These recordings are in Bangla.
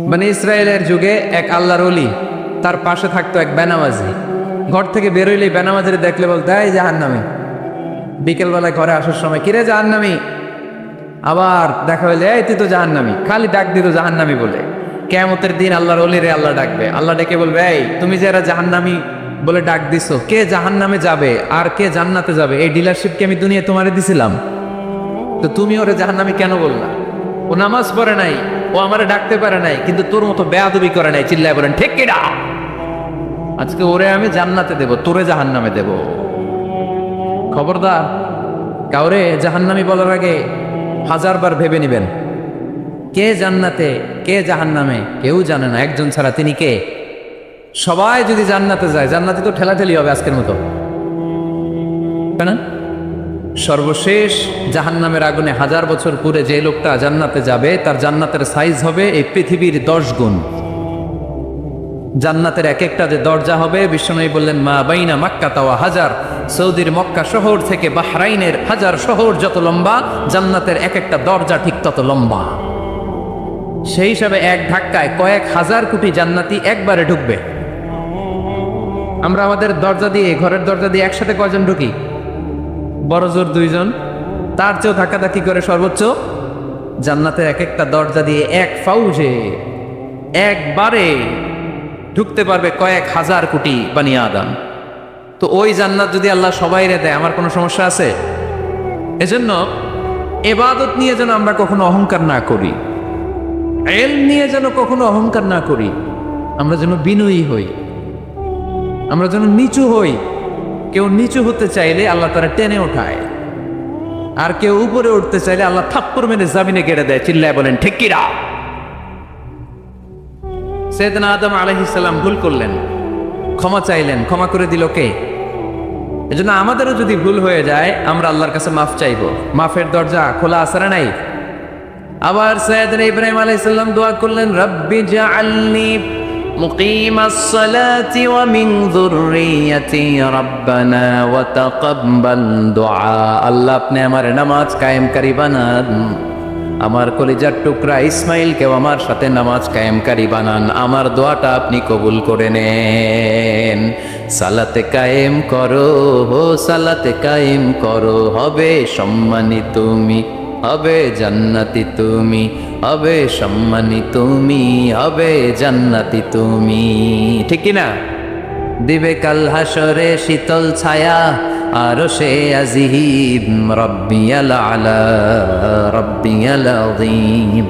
মানে ইসরায়েলের যুগে এক আল্লাহর ওলি, তার পাশে থাকতো এক বেনামাজি। ঘর থেকে বেরোইলে বেনামাজির দেখলে বলতে এই জাহান্নামী। বিকেলবেলায় ঘরে আসার সময় কিরে জাহান্নামী, আবার দেখা হইলে এই তুই তো জাহান্নামী, খালি ডাক দিত জাহান্নামী বলে। কিয়ামতের দিন আল্লাহর ওলিরে আল্লাহ ডাকবে, আল্লাহ ডেকে বলবে এই তুমি যে এরা জাহান্নামী বলে ডাক দিছো, কে জাহান্নামে যাবে আর কে জান্নাতে যাবে এই ডিলারশিপ কি আমি দুনিয়া তোমারে দিছিলাম? তো তুমি ওরে জাহান্নামী কেন বললা? ও নামাজ পড়ে নাই, ও আমারে ডাকতে পারে নাই, কিন্তু তোর মতো বেয়াদবি করে নাই। চিল্লায় বলেন ঠিক কিনা? আজকে ওরে আমি জান্নাতে দেব, তোরে জাহান্নামে দেব। খবরদার, কাউরে জাহান্নামী বলার আগে 1000 বার ভেবে নিবেন। কে জান্নাতে কে জাহান্নামে কেউ জানে না, একজন ছাড়া, তিনি কে? সবাই যদি জান্নাতে যায়, জান্নাতে তো ঠেলাঠেলি হবে আজকের মতো, তাই না? সর্বশেষ জাহান্নামের আগুনে 1000 বছর পুরে যে লোকটা জান্নাতে যাবে, তার জান্নাতের সাইজ হবে এই পৃথিবীর 10 গুণ। জান্নাতের এক একটা যে দরজা হবে, বিশ্বনবী বললেন মা বাইনা মাক্কা তাওয়া হাজার, সৌদির মক্কা শহর থেকে বাহরাইনের 1000 শহর যত লম্বা, জান্নাতের এক একটা দরজা ঠিক তত লম্বা। সেই হিসাবে এক ধাক্কায় কয়েক হাজার কোটি জান্নাতি একবারে ঢুকবে। আমরা আমাদের দরজা দিয়ে, ঘরের দরজা দিয়ে একসাথে কয়জন ঢুকি? বড় জোর 2 জন, তার চেয়েও ধাক্কাধাক্কি করে সর্বোচ্চ। জান্নাতের এক একটা দরজা দিয়ে এক ফাউজে একবারে ঢুকতে পারবে কয়েক হাজার কোটি বানি আদম। তো ওই জান্নাত যদি আল্লাহ সবাইরে দেয়, আমার কোনো সমস্যা আছে? এজন্য ইবাদত নিয়ে যেন আমরা কখনো অহংকার না করি, ইলম নিয়ে যেন কখনো অহংকার না করি। আমরা যেন বিনয়ী হই, আমরা যেন নিচু হই। কেউ নিচু হতে চাইলে আল্লাহ তারা টেনে ওঠায়, আর কেউ উপরে উঠতে চাইলে আল্লাহ থাপ্পড় মেরে জামিনে গেড়ে দেয়। চিল্লায় বলেন ঠিক কিনা? সাইয়েদনা আদম আলাইহিস সালাম ভুল করলেন, ক্ষমা চাইলেন, ক্ষমা করে দিল কে? এজন্য আমাদেরও যদি ভুল হয়ে যায়, আমরা আল্লাহর কাছে মাফ চাইবো। মাফের দরজা খোলা আছে না নাই? আবার সাইয়েদনা ইব্রাহিম আলাইহিস সালাম দোয়া করলেন, রব্বি জাআলনি মুকিমাস সালাতি ওয়া মিন যুররিয়াতি রব্বানা ওয়া তাকাব্বাল দুআ। আল্লাহ আপনি আমার নামাজ কায়েমকারী বানান, আমার কলিজার টুকরা ইসমাইলকেও আমার সাথে নামাজ কায়েমকারী বানান, আমার দোয়াটা আপনি কবুল করে নেন। সালাতে কায়েম করো, সালাতে কায়েম করো, হবে সম্মানী তুমি, হবে জান্নাতি তুমি, হবে সম্মানী তুমি, হবে জান্নাতি তুমি। ঠিক কি না? দিবে কাল হাসরে শীতল ছায়া, আরশে আজিম, রব্বিয়াল আলা, রব্বিয়াল আযীম,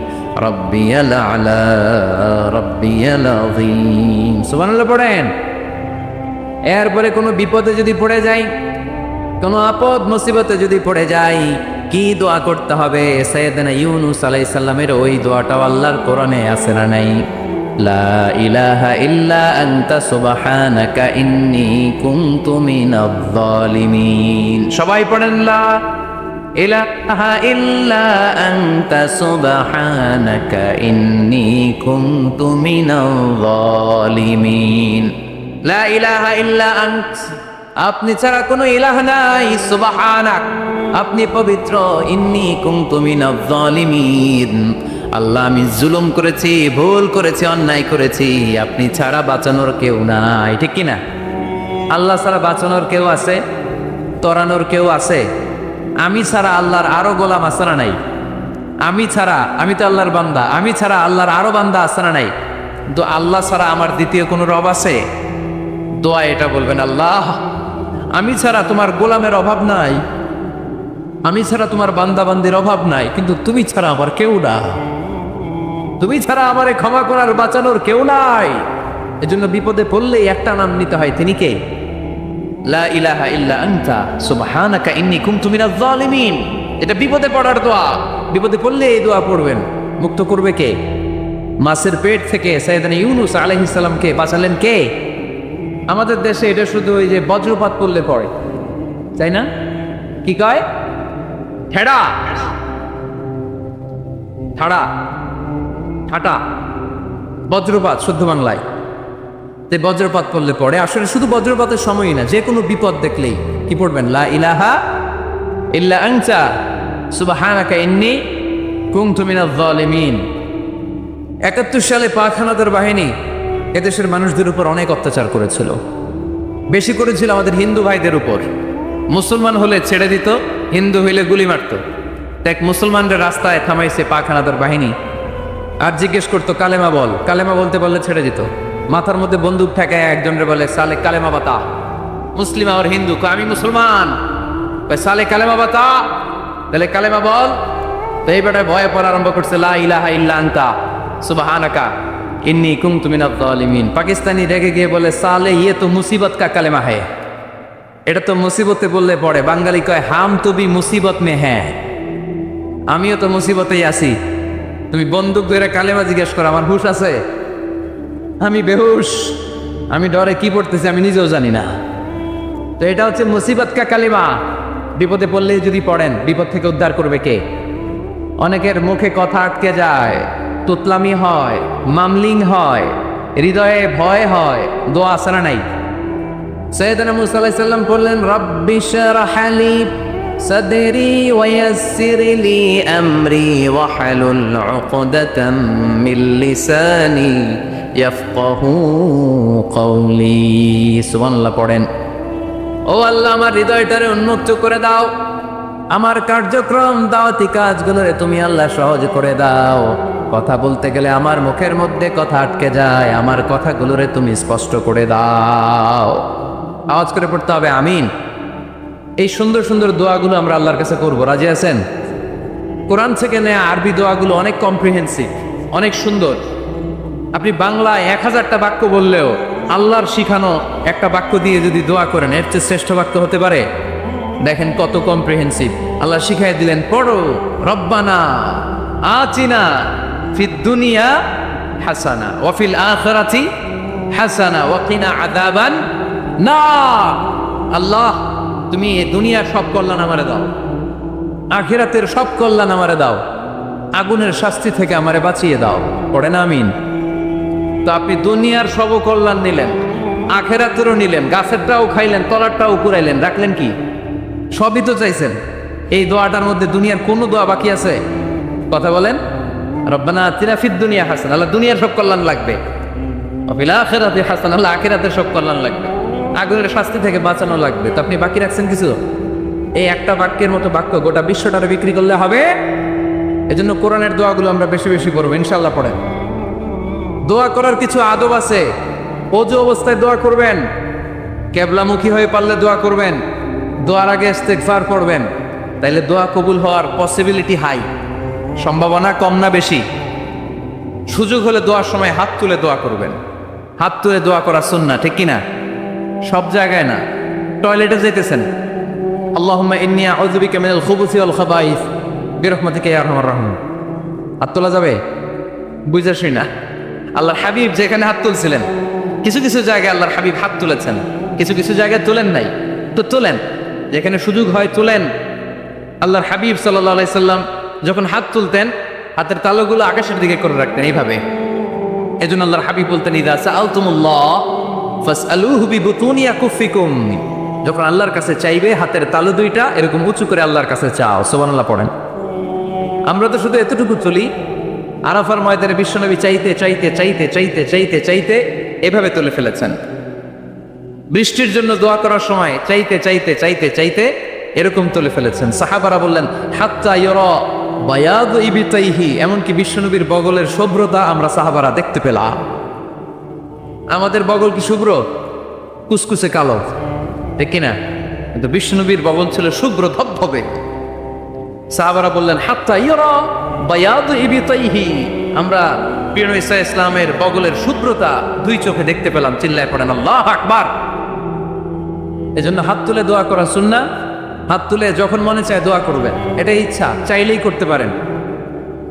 রব্বিয়াল আলা, রব্বিয়াল আযীম। সুবহানাল্লাহ পড়েন। এরপরে কোনো বিপদে যদি পড়ে যাই, কোনো আপদ মুসিবতে যদি পড়ে যাই, কি দোয়া করতে হবে? সাইয়েদনা ইউনূস আলাইহিস সালামের ওই দোয়াটাও আল্লাহর কোরআনে আছে না নাই? লা ইলাহা ইল্লা আনতা সুবহানাকা ইন্নী কুনতু মিনাজ জালিমিন। সবাই পড়েন লা ইলাহা ইল্লা আনতা সুবহানাকা ইন্নী কুনতু মিনাজ জালিমিন। লা ইলাহা ইল্লা আনত, আপনি ছাড়া কোনো ইলাহ নাই, সুবহানাক, আপনি পবিত্র, ইন্নী কুনতু মিনাজ জালিমিন, আল্লাহ আমি জুলুম করেছি, ভুল করেছি, অন্যায় করেছি, আপনি ছাড়া বাঁচানোর কেউ নাই। ঠিক কি না? আল্লাহ ছাড়া বাঁচানোর কেউ আছে? তরানোর কেউ আছে? আমি ছাড়া আল্লাহর আরো গোলাম আছে না নাই? আমি ছাড়া, আমি তো আল্লাহর বান্দা, আমি ছাড়া আল্লাহর আরো বান্দা আছে না নাই? তো আল্লাহ ছাড়া আমার দ্বিতীয় কোনো রব আছে? দোয়া এটা বলবেন, আল্লাহ আমি ছাড়া তোমার গোলামের অভাব নাই, আমি ছাড়া তোমার বান্দা বান্দির অভাব নাই, কিন্তু তুমি ছাড়া আমার কেউ না, তুমি ছাড়া আমারে ক্ষমা করার বাঁচানোর কেউ নাই। এজন্য বিপদে পড়লেই একটা নাম নিতে হয়, তিনি কে? লা ইলাহা ইল্লা আনতা সুবহানাকা ইন্নী কুনতু মিনাজ জালিমিন। এটা বিপদে পড়ার দোয়া। বিপদে পড়লে এই দোয়া পড়বেন। মুক্ত করবে কে? মাছের পেট থেকে সাইয়েদনা ইউনূস আলাইহিস সালামকে বাঁচালেন কে? আমাদের দেশে এটা শুধু ওই যে বজ্রপাত পড়লে পড়ে, তাই না? কি কয়? ঠেড়া, ঠাড়া, ঠাটা, বজ্রপাত শুদ্ধ বাংলায়। বজ্রপাত পড়লে পড়ে। আসলে শুধু বজ্রপাতের সময়ই না, যে কোনো বিপদ দেখলেই কি পড়বেন? লা ইলাহা ইল্লা আনতা সুবহানাকা ইন্নী কুনতু মিনাজ জালিমিন। 71 সালে পাক হানাদার বাহিনী এদেশের মানুষদের উপর অনেক অত্যাচার করেছিল, বেশি করেছিল আমাদের হিন্দু ভাইদের উপর। মুসলমান হলে ছেড়ে দিত, হিন্দু হইলে গুলি মারত। এক মুসলমানদের রাস্তায় থামাইছে পাক হানাদার বাহিনী, আর জিজ্ঞেস করতো কালেমা বল, কালেমা বলতে বললে ছেড়ে দিত। মাথার মধ্যে বন্দুক ঠেকায় একজনের বলে সালে কালেমা বাতা, মুসলিম আর হিন্দু, আমি মুসলমান, সালে কালেমা বাতা, তাহলে কালেমা বল। তো এই বেটায় ভয়ে পড়া আরম্ভ করছে, লা ইলাহা ইল্লা আনতা সুবহানাকা ইন্নী কুনতু মিনাজ জালিমিন। পাকিস্তানি রেগে গিয়ে বলে সালে ইয়ে তো মুসিবত কা কালেমা হ্যায়, এটা তো মুসিবতে বললে পড়ে। বাঙালি কয় হাম তো ভি মুসিবত মে হ্যাঁ, আমিও তো মুসিবতেই আছি। তুমি বন্দুক ধরে কালেমা জিজ্ঞেস করো, আমার হুশ আছে? আমি বেহুশ, আমি ডরে কি পড়তেছি আমি নিজেও জানি না। তো এটা হচ্ছে মুসিবত কা কালেমা। বিপদে পড়লেই যদি পড়েন, বিপদ থেকে উদ্ধার করবে কে? অনেকের মুখে কথা আটকে যায়, তুতলামি হয়, মামলিং হয়, হৃদয়ে ভয় হয়, দোয়া আসরা নাই। সৈয়দনা মুসা আলাইহিস সালাম বললেন, রব্বি শরহ লি সাদরি ওয়ায়াসসির লি আমরি ওয়াহলুল উকদাতাম মিন লিসানি ইয়াফকাহু কওলি। সুবহানাল্লাহ পড়েন। ও আল্লাহ, আমার হৃদয়টারে উন্মুক্ত করে দাও, আমার কার্যক্রম দাওয়াতি কাজগুলোরে তুমি আল্লাহ সহজ করে দাও। কথা বলতে গেলে আমার মুখের মধ্যে কথা আটকে যায়, আমার কথাগুলোরে তুমি স্পষ্ট করে দাও। আওয়াজ করে পড়তে হবে আমিন। এই সুন্দর সুন্দর দোয়াগুলো আমরা আল্লাহর কাছে করবো, রাজি আছেন? কোরআন থেকে নেয়া আরবি দোয়াগুলো অনেক কম্প্রিহেন্সিভ, অনেক সুন্দর। আপনি বাংলায় 1000টা বাক্য বললেও আল্লাহর শিখানো একটা বাক্য দিয়ে যদি দোয়া করেন, এর চেয়ে শ্রেষ্ঠ বাক্য হতে পারে? দেখেন কত কম্প্রিহেন্সিভ। আল্লাহ শিখাই দিলেন, পড়ো রব্বানা আতিনা ফিদ দুনিয়া হাসানা ওয়া ফিল আখিরাতি হাসানা ওয়া কিনা আযাবান নার। আল্লাহ, তুমি এই দুনিয়ার সব কল্যাণ আমারে দাও, আখিরাতের সব কল্যাণ আমারে দাও, আগুনের শাস্তি থেকে আমারে বাঁচিয়ে দাও। পড়ে না আমিন? তো আপনি দুনিয়ার সব কল্যাণ নিলেন, আখিরাতেরও নিলেন, গাছেরটাও খাইলেন, তলারটাও কুড়াইলেন, রাখলেন কি? সবই তো চাইছেন। এই দোয়াটার মধ্যে দুনিয়ার কোনো দোয়া বাকি আছে? কথা বলেন। রব্বানা আতিনা ফিদ দুনিয়া হাসানা, আল্লাহ দুনিয়ার সব কল্যাণ লাগবে। ওয়া ফিল আখিরাতি হাসানা, আল্লাহ আখিরাতের সব কল্যাণ লাগবে, আগুনের শাস্তি থেকে বাঁচানো লাগবে। তো আপনি বাকি রাখছেন কিছু? এই একটা বাক্যের মতো বাক্য গোটা বিশ্বটারে বিক্রি করলে হবে। এজন্য কোরআনের দোয়াগুলো আমরা বেশি বেশি পড়বো, ইনশাআল্লাহ। পড়েন। দোয়া করার কিছু আদব আছে। ওযু অবস্থায় দোয়া করবেন, কেবলামুখী হয়ে পারলে দোয়া করবেন, দোয়ার আগে ইস্তেগফার পড়বেন, তাইলে দোয়া কবুল হওয়ার পসিবিলিটি হাই, সম্ভাবনা কম না বেশি? সুযোগ হলে দোয়ার সময় হাত তুলে দোয়া করবেন। হাত তুলে দোয়া করা সুন্নাহ, ঠিক কিনা? সব জায়গায় না। টয়লেটে যেতেছেন, আল্লাহুম্মা ইন্নী আউযু বিকা মিনাল খুবুসি ওয়াল খাবাইস বিরহমাতিকা ইয়া আরহামার রাহিমিন। হাত তোলা যাবে? বুঝাসই না। আল্লাহর হাবিব যেখানে হাত তুলছিলেন, কিছু কিছু জায়গায় আল্লাহর হাবিব হাত তুলেছেন, কিছু কিছু জায়গায় তুলেন নাই। তো তুলেন, যেখানে সুযোগ হয় তুলেন। আল্লাহর হাবিব সাল্লাল্লাহু আলাইহি সাল্লাম যখন হাত তুলতেন, হাতের তালুগুলো আকাশের দিকে করে রাখতেন এইভাবে। এজন্য আল্লাহর হাবিব বলতেন, ইযা সাআলতুমুল্লাহ ফাসআলুহু বিবুতুনি আকুফিকুম। যখন আল্লাহর কাছে চাইবে, হাতের তালু দুইটা এরকম উঁচু করে আল্লাহর কাছে চাও। সুবহানাল্লাহ পড়েন। আমরা তো শুধু এতটুকু তুলি। আরাফার ময়দানে বিশ্বনবী চাইতে চাইতে চাইতে চাইতে চাইতে চাইতে এভাবে তুলে ফেলেছেন। বৃষ্টির জন্য দোয়া করার সময় চাইতে চাইতে চাইতে চাইতে এরকম তুলে ফেলেছেন। সাহাবারা বললেন, হাত্তা ইউরা বায়াদু ইবতাইহি, এমনকি বিশ্বনবীর বগলের শুভ্রতা আমরা সাহাবারা দেখতে পেলাম। আমাদের বগল কি শুভ্র? কুসকুসে কালো, ঠিক কিনা? কিন্তু বিশ্বনবীর বগল ছিল শুভ্র ধবধবে। সাহাবারা বললেন, হাত্তা ইউরা বায়াদু ইবতাইহি, আমরা প্রিয় নবী সাল্লাল্লাহু আলাইহি ইসলামের বগলের শুভ্রতা দুই চোখে দেখতে পেলাম। চিল্লায় পড়েন আল্লাহু আকবার। এজন্য হাত তুলে দোয়া করা সুন্নাহ। হাত তুলে যখন মনে চায় দোয়া করবেন, এটা ইচ্ছা, চাইলেই করতে পারেন।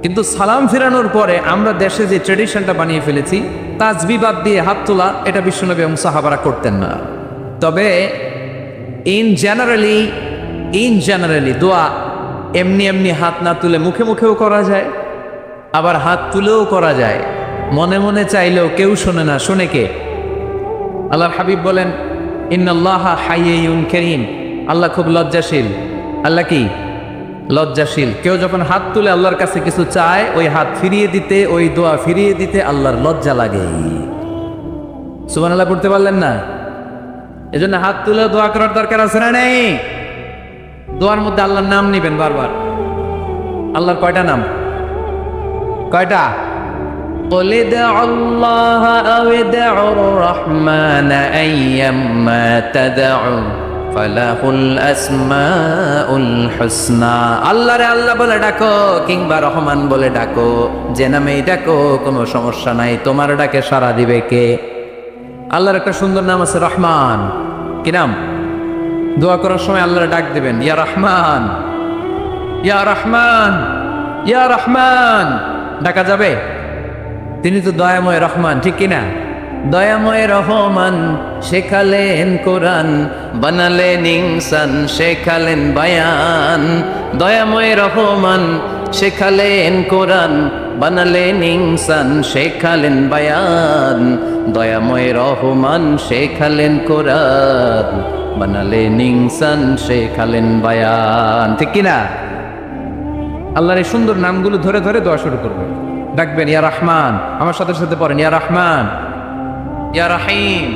কিন্তু সালাম ফিরানোর পরে আমরা দেশে যে ট্রেডিশনটা বানিয়ে ফেলেছি, তাসবিহ বাদ দিয়ে হাত তোলা, এটা বিশ্বনবী এবং সাহাবারা করতেন না। তবে ইন জেনারেলি দোয়া এমনি এমনি হাত না তুলে মুখে মুখেও করা যায়, আবার হাত তুলেও করা যায়। মনে মনে চাইলেও কেউ শোনে না, শোনে কে? আল্লাহর হাবিব বলেন, ইন্নাল্লাহা হাইয়ুন কারীম, আল্লাহ খুব লজ্জাশীল। আল্লাহ কি? লজ্জাশীল। কেউ যখন হাত তুলে আল্লাহর কাছে কিছু চায়, ওই হাত ফিরিয়ে দিতে, ওই দোয়া ফিরিয়ে দিতে আল্লাহর লজ্জা লাগে। সুবহানাল্লাহ পড়তে পারলেন না? এজন্য হাত তুলে দোয়া করার দরকার আছে না নেই? দোয়ার মধ্যে আল্লাহর নাম নিবেন বারবার। আল্লাহর কয়টা নাম? কয়টা? قل ادعوا الله أو ادعوا الرحمن أيما تدعوا فله الأسماء الحسنى। আল্লাহ রে আল্লাহ বলে ডাকো কিংবা রহমান বলে ডাকো, যে নামেই ডাকো কোনো সমস্যা নাই, তোমার ডাকে সাড়া দিবে কে? আল্লাহর একটা সুন্দর নাম আছে রহমান। কি নাম? দোয়া করার সময় আল্লাহর ডাক দিবেন, ইয়া রহমান, ইয়া রহমান, ইয়া রহমান। ডাকা যাবে? তিনি তো দয়াময় রহমান, ঠিক কিনা? দয়াময় রহমান শেখালেন কোরআন, বানালেন ইনসান, শেখালেন বায়ান। দয়াময় রহমান শেখালেন কোরআন, বানালেন ইনসান, শেখালেন বায়ান। দয়াময় রহমান শেখালেন কোরআন, বানালেন ইনসান, শেখালেন বায়ান। ঠিক কিনা? আল্লাহর এই সুন্দর নামগুলো ধরে ধরে দোয়া শুরু করবেন। ডাকবেন ইয়া রহমান, আমার সাথে সাথে পড়েন ইয়া রহমান, ইয়া রহিম,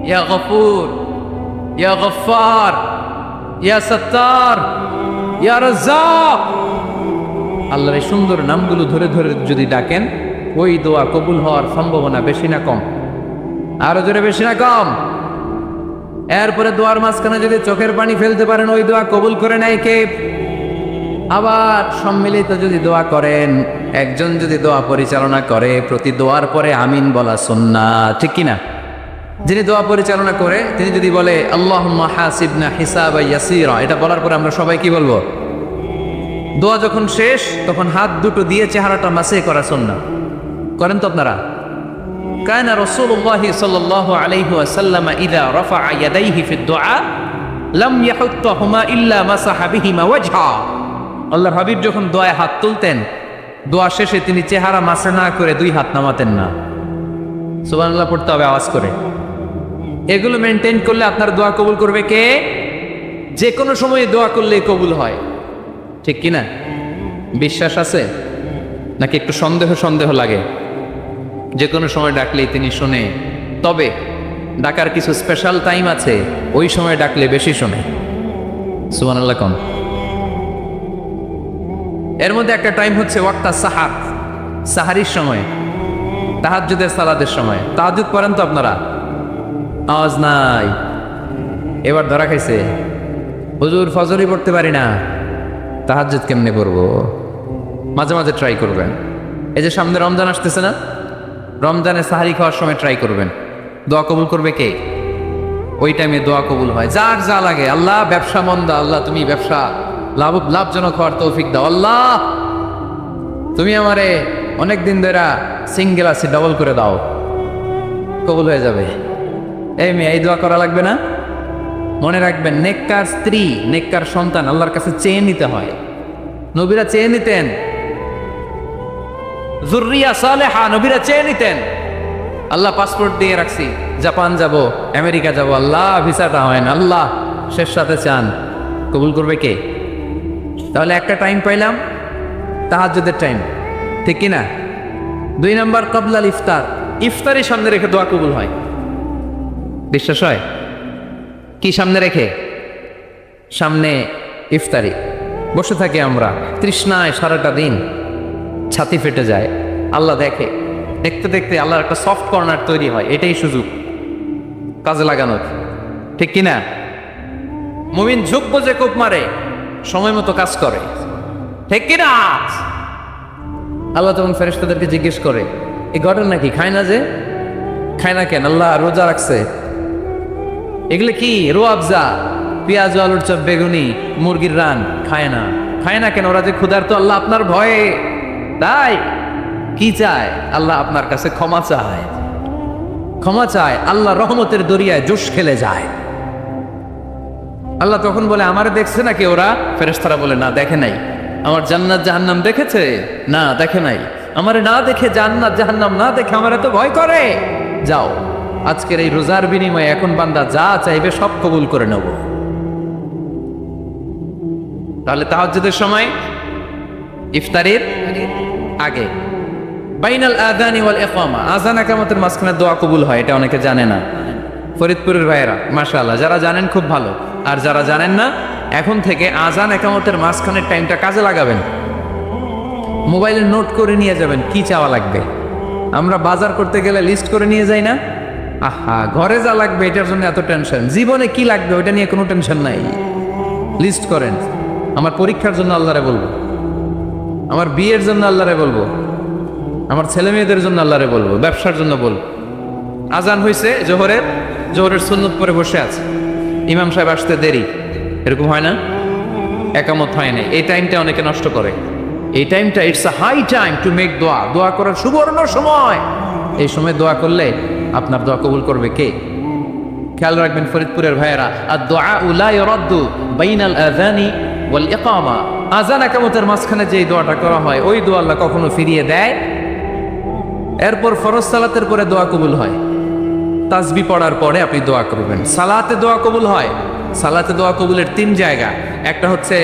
ইয়া গফুর, ইয়া গফফার, ইয়া সত্তার, ইয়া রাজ্জাক। আল্লাহর এই সুন্দর নামগুলো ধরে ধরে যদি ডাকেন, ওই দোয়া কবুল হওয়ার সম্ভাবনা বেশি না কম? আরো জোরে, বেশি না কম? এরপরে দোয়ার মাঝখানে যদি চোখের পানি ফেলতে পারেন, ওই দোয়া কবুল করে নেয় কে? আবার সম্মিলিত যদি দোয়া করেন, একজন যদি দোয়া পরিচালনা করে, প্রতি দোয়ার পরে আমিন বলা সুন্নাত, ঠিক কিনা? যিনি দোয়া পরিচালনা করে তিনি যদি বলে আল্লাহুম্মা হাসিবনা হিসাবান ইয়াসীরা, এটা বলার পরে আমরা সবাই কি বলবো? দোয়া যখন শেষ তখন হাত দুটো দিয়ে চেহারাটা মাসে করা সুন্নাত। করেন তো আপনারা? কানা রাসূলুল্লাহি সাল্লাল্লাহু আলাইহি ওয়াসাল্লাম ইযা রাফা'a ইয়াদাইহি ফিদ দুআ লাম ইয়াহুত্তাহুমা ইল্লা মাসাহা বিহিমা ওয়াজহা। আল্লাহর হাবিব যখন দোয়ায় হাত তুলতেন, দোয়া শেষে তিনি চেহারা মাসে না করে দুই হাত নামাতেন না। সুবহানাল্লাহ পড়তে হবে আওয়াজ করে। এগুলো মেনটেন করলে আপনার দোয়া কবুল করবে কে? যে কোনো সময়ে দোয়া করলে কবুল হয়, ঠিক কিনা? বিশ্বাস আছে নাকি একটু সন্দেহ সন্দেহ লাগে? যে কোনো সময় ডাকলেই তিনি শুনে, তবে ডাকার কিছু স্পেশাল টাইম আছে, ওই সময় ডাকলে বেশি শুনে। সুবহানাল্লাহ কোন? এর মধ্যে একটা টাইম হচ্ছে ওয়াক্তা সাহার, সাহারির সময়, তাহাজ্জুদের সালাতের সময়। তাহাজ্জুদ পড়েন তো আপনারা? আওয়াজ নাই। এবার ধরা খাইছে, হুজুর ফজরই পড়তে পারি না, তাহাজ্জুদ কেমনে পড়বো? মাঝে মাঝে ট্রাই করবেন। এই যে সামনে রমজান আসতেছে না, রমজানে সাহারি খাওয়ার সময় ট্রাই করবেন। দোয়া কবুল করবে কে? ওই টাইমে দোয়া কবুল হয়। যার যা লাগে, আল্লাহ ব্যবসা মন্দা, আল্লাহ তুমি ব্যবসা লাভজনক হওয়ার তৌফিক দাও, আল্লাহ তুমি আমারে অনেক দিন ধরে সিঙ্গেল আছি, ডাবল করে দাও, কবুল হয়ে যাবে। এই মেয়ে, এই দোয়া করা লাগবে না? মনে রাখবেন, নেককার স্ত্রী, নেককার সন্তান আল্লাহর কাছে চেয়ে নিতে হয়। নবীরা চেয়ে নিতেন, যুররিয়া সালেহা নবীরা চেয়ে নিতেন। আল্লাহ পাসপোর্ট দিয়ে রাখছি, জাপান যাব, আমেরিকা যাব, আল্লাহ ভিসাটা হয় না, আল্লাহ শেষ সাথে চান, কবুল করবে কে? তাহলে একটা টাইম পাইলাম, তাহাজ্জুদের টাইম, ঠিক কিনা? 2 নম্বর কবলাল ইফতার, ইফতারি সামনে রেখে দোয়া কবুল হয়। বিশ্বাস হয়? কি সামনে রেখে? সামনে ইফতারি। বসে থাকি আমরা তৃষ্ণায় সারাটা দিন, ছাতি ফেটে যায়। আল্লাহ দেখে, দেখতে দেখতে আল্লাহর একটা সফট কর্নার তৈরি হয়। এটাই সুযোগ কাজে লাগানোর, ঠিক কিনা? মুমিন ঝুঁকবো যে কোপ মারে, সময় মতো কাজ করে, ঠিক কিনা? আল্লাহ তখন ফেরেশতাদেরকে জিজ্ঞেস করে, এই ঘটনা কি? খায় না যে? খায় না কেন? আল্লাহ রোজা রাখছে। এগুলো কি? রোয়াবজা, পেঁয়াজ, আলুর চপ, বেগুনি, মুরগির রান, খায় না। খায় না কেন? ওরা যে ক্ষুধার্ত, আল্লাহ আপনার ভয়ে। তাই কি চায়? আল্লাহ আপনার কাছে ক্ষমা চায়, ক্ষমা চায়। আল্লাহ রহমতের দরিয়ায় জোশ খেলে যায়। আল্লাহ তখন বলে, আমারে দেখছে নাকি ওরা? ফেরেশতারা বলে, না দেখে নাই। আমার জান্নাত জাহান্নাম দেখেছে? না দেখে নাই। আমারে না দেখে, জান্নাত জাহান্নাম না দেখে আমার এত ভয় করে। যাও, আজকের এই রোজার বিনিময়ে এখন বান্দা যা চাইবে সব কবুল করে নেব। তাহলে তাহাজ্জুদের সময় ইফতারের আগে, বাইনাল আযানি ওয়াল ইকামা, আযান ইকামতের মাঝখানে দোয়া কবুল হয়, এটা অনেকে জানে না। ফরিদপুরের ভাইয়েরা মাশাআল্লাহ, যারা জানেন খুব ভালো, আর যারা জানেন না এখন থেকে আযান ইকামতের মাঝখানের টাইমটা কাজে লাগাবেন। মোবাইলে নোট করে নিয়ে যাবেন কি চাওয়া লাগবে। আমরা বাজার করতে গেলে লিস্ট করে নিয়ে যাই না? আহা, ঘরে যা লাগবে এটার জন্য এত টেনশন, জীবনে কি লাগবে ওইটা নিয়ে কোনো টেনশন নাই। লিস্ট করেন, আমার পরীক্ষার জন্য আল্লাহরে বলবো, আমার বিয়ের জন্য আল্লাহরে বলবো, আমার ছেলে মেয়েদের জন্য আল্লাহরে বলবো, ব্যবসার জন্য বলবো। আজান হয়েছে জোহরের সুন্নত পরে বসে আছে, ইমাম সাহেব আসতে দেরি, এরকম হয় না? একামত হয় না, এই টাইমটা অনেকে নষ্ট করে। এই টাইমটা it's a high time to make দোয়া, দোয়া করার সুবর্ণ সময়। এই সময় দোয়া করলে আপনার দোয়া কবুল করবে কে? খেয়াল রাখবেন ফরিদপুরের ভাইয়েরা, আর দোয়া লা ইউরাদ্দু বাইনাল আযানি ওয়াল ইকামা, আযান ইকামতের মাঝখানে যে দোয়াটা করা হয় ওই দোয়া আল্লাহ কখনো ফিরিয়ে দেয়। এরপর ফরজ সালাতের পরে দোয়া কবুল হয়, তাসবিহ পড়ার পরে আপনি দোয়া করবেন। সালাতে দোয়া কবুল হয়, সালাতে দোয়া কবুলের 3 জায়গা। একটা হচ্ছে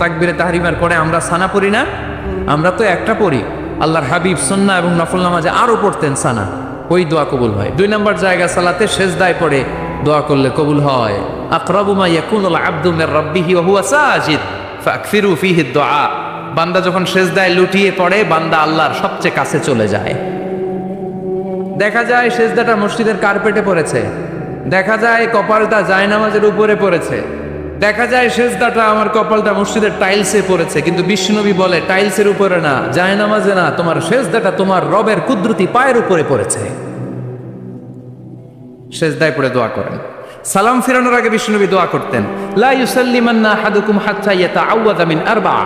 তাকবীরে তাহরিমার পরে আমরা সানা পড়ি না, আমরা তো একটা পড়ি, আল্লাহর হাবিব সুন্নাহ এবং নফল নামাজে আরো পড়তেন সানা, ওই দোয়া কবুল হয়। 2 নম্বর জায়গা সালাতে সেজদায় পড়ে দোয়া করলে কবুল হয়। আকরাবু মা ইয়াকুনুল আবদু মির রাব্বিহি ওয়া হুয়া সাজিদ ফাকসিরু ফীহি দুআ, বান্দা যখন সেজদায় লুটিয়ে পড়ে বান্দা আল্লাহর সবচেয়ে কাছে চলে যায়। দেখা যায় সেজদাটা মসজিদের কার্পেটে পড়েছে, দেখা যায় কপালটা জায়নামাজের উপরে পড়েছে, দেখা যায় সেজদাটা আমার কপালটা মসজিদের টাইলসে পড়েছে, কিন্তু বিশ্বনবী বলে টাইলসের উপরে না, জায়নামাজে না, তোমার সেজদাটা তোমার রবের কুদরতি পায়ের উপরে পড়েছে। সেজদায় পড়ে দোয়া করেন। সালাম ফিরানোর আগে বিশ্বনবী দোয়া করতেন, লা ইউসাল্লিমান্না আহাদুকুম হাত্তা ইয়াতাআওয়াযা মিন আরবা'a।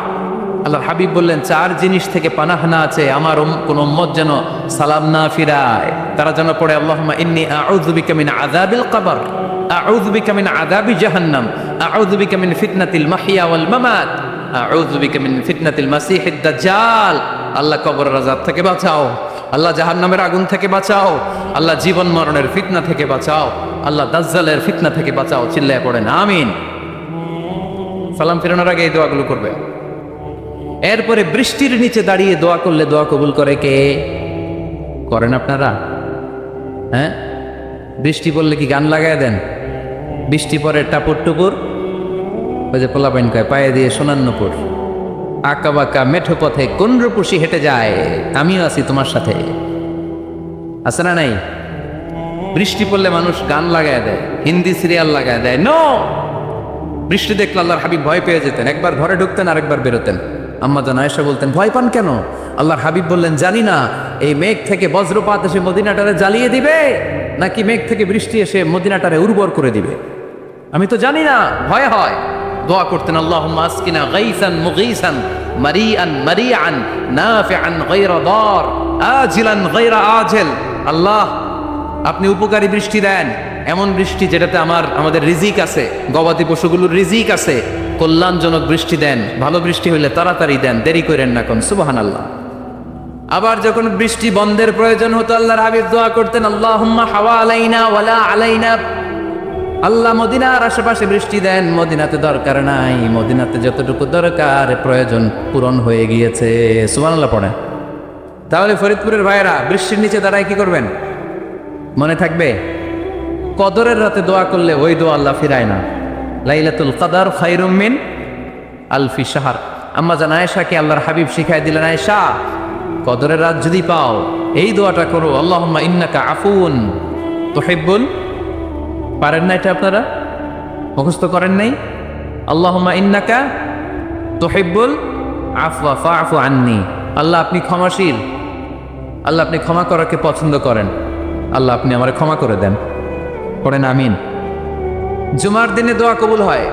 আল্লাহর হাবিব বললেন 4 জিনিস থেকে পানাহ না আছে আমার কোন উম্মত যেন সালাম না ফিরায়। তারা যেন পড়ে আল্লাহুম্মা ইন্নী আউযু বিকা মিন আযাবিল কবর, আউযু বিকা মিন আযাবি জাহান্নাম, আউযু বিকা মিন ফিতনাতিল মাহইয়া ওয়াল মামাত, আউযু বিকা মিন ফিতনাতিল মাসিহিদ দাজ্জাল। আল্লাহ কবরের আযাব থেকে বাঁচাও, আল্লাহ জাহান্নামের আগুন থেকে বাঁচাও, আল্লাহ জীবন মরণের ফিতনা থেকে বাঁচাও, আল্লাহ দাজ্জালের ফিতনা থেকে বাঁচাও। চিল্লায় পড়েন আমিন। সালাম ফিরানোর আগে এই দোয়াগুলো করবে। এরপরে বৃষ্টির নিচে দাঁড়িয়ে দোয়া করলে দোয়া কবুল করে কে? করেন আপনারা? হ্যাঁ, বৃষ্টি পড়লে কি গান লাগায় দেন? বৃষ্টি পরে টাপুর টুপুর, ওই যে পোলাপাইন কয় পায়ে দিয়ে সোনান্নপুর, আঁকা বাঁকা মেঠো পথে কোন রূপসী হেঁটে যায়, আমিও আছি তোমার সাথে, আছে না নাই? বৃষ্টি পড়লে মানুষ গান লাগায় দেয়, হিন্দি সিরিয়াল লাগায় দেয়। নো, বৃষ্টি দেখলে আল্লাহর হাবিব ভয় পেয়ে যেতেন, একবার ঘরে ঢুকতেন আরেকবার বেরোতেন। আম্মা জান আয়েশা বলতেন ভয় পান কেন? আল্লাহর হাবিব বললেন জানি না এই মেঘ থেকে বজ্রপাত এসে মদিনাটারে জ্বালিয়ে দিবে নাকি মেঘ থেকে বৃষ্টি এসে মদিনাটারে উর্বর করে দিবে, আমি তো জানি না, ভয় হয়। দোয়া করতেন আল্লাহুম্মা আসকিনা গাইসান মুগীসান মারিআন মারিআন নাফিআন গায়রা দার আজিলান গায়রা আজিল। আল্লাহ আপনি উপকারী বৃষ্টি দেন, এমন বৃষ্টি যেটাতে আমাদের রিজিক আছে, গবাদি পশুগুলোর রিজিক আছে, কল্যাণজনক বৃষ্টি দেন, ভালো বৃষ্টি হইলে তাড়াতাড়ি দেন, দেরি করেন না কোন। সুবহানাল্লাহ। আবার যখন বৃষ্টি বন্ধের প্রয়োজন হতো আল্লাহর হাবিব দোয়া করতেন আল্লাহুম্মা হাওয়া আলাইনা ওয়ালা আলাইনা, আল্লাহ মদিনার আশেপাশে বৃষ্টি দেন, মদিনাতে দরকার নাই, মদিনাতে যতটুকু দরকার প্রয়োজন পূরণ হয়ে গিয়েছে। সুবহানাল্লাহ পড়ে। তাহলে ফরিদপুরের ভাইয়েরা বৃষ্টির নিচে দাঁড়ায় কি করবেন? মনে থাকবে কদরের রাতে দোয়া করলে ওই দোয়া আল্লাহ ফিরায় না। লাইলাতুল কদর খায়রুম মিন আলফি শাহর। আম্মা জান আয়েশাকে আল্লাহর হাবিব শিখাই দিলেন, আয়েশা কদরের রাত যদি পাও এই দোয়াটা করো, আল্লাহুম্মা ইন্নাকা আফুন তুহিব্বুল, পারেন না এটা আপনারা? মুখস্থ করেন নাই? আল্লাহুম্মা ইন্নাকা তুহিব্বুল আফওয়া ফাআফু আন্নি। আল্লাহ আপনি ক্ষমাশীল, আল্লাহ আপনি ক্ষমা করাকে পছন্দ করেন, আল্লাহ আপনি আমারে ক্ষমা করে দেন। পড়েন আমিন। জুমার দিনে দোয়া কবুল হয়।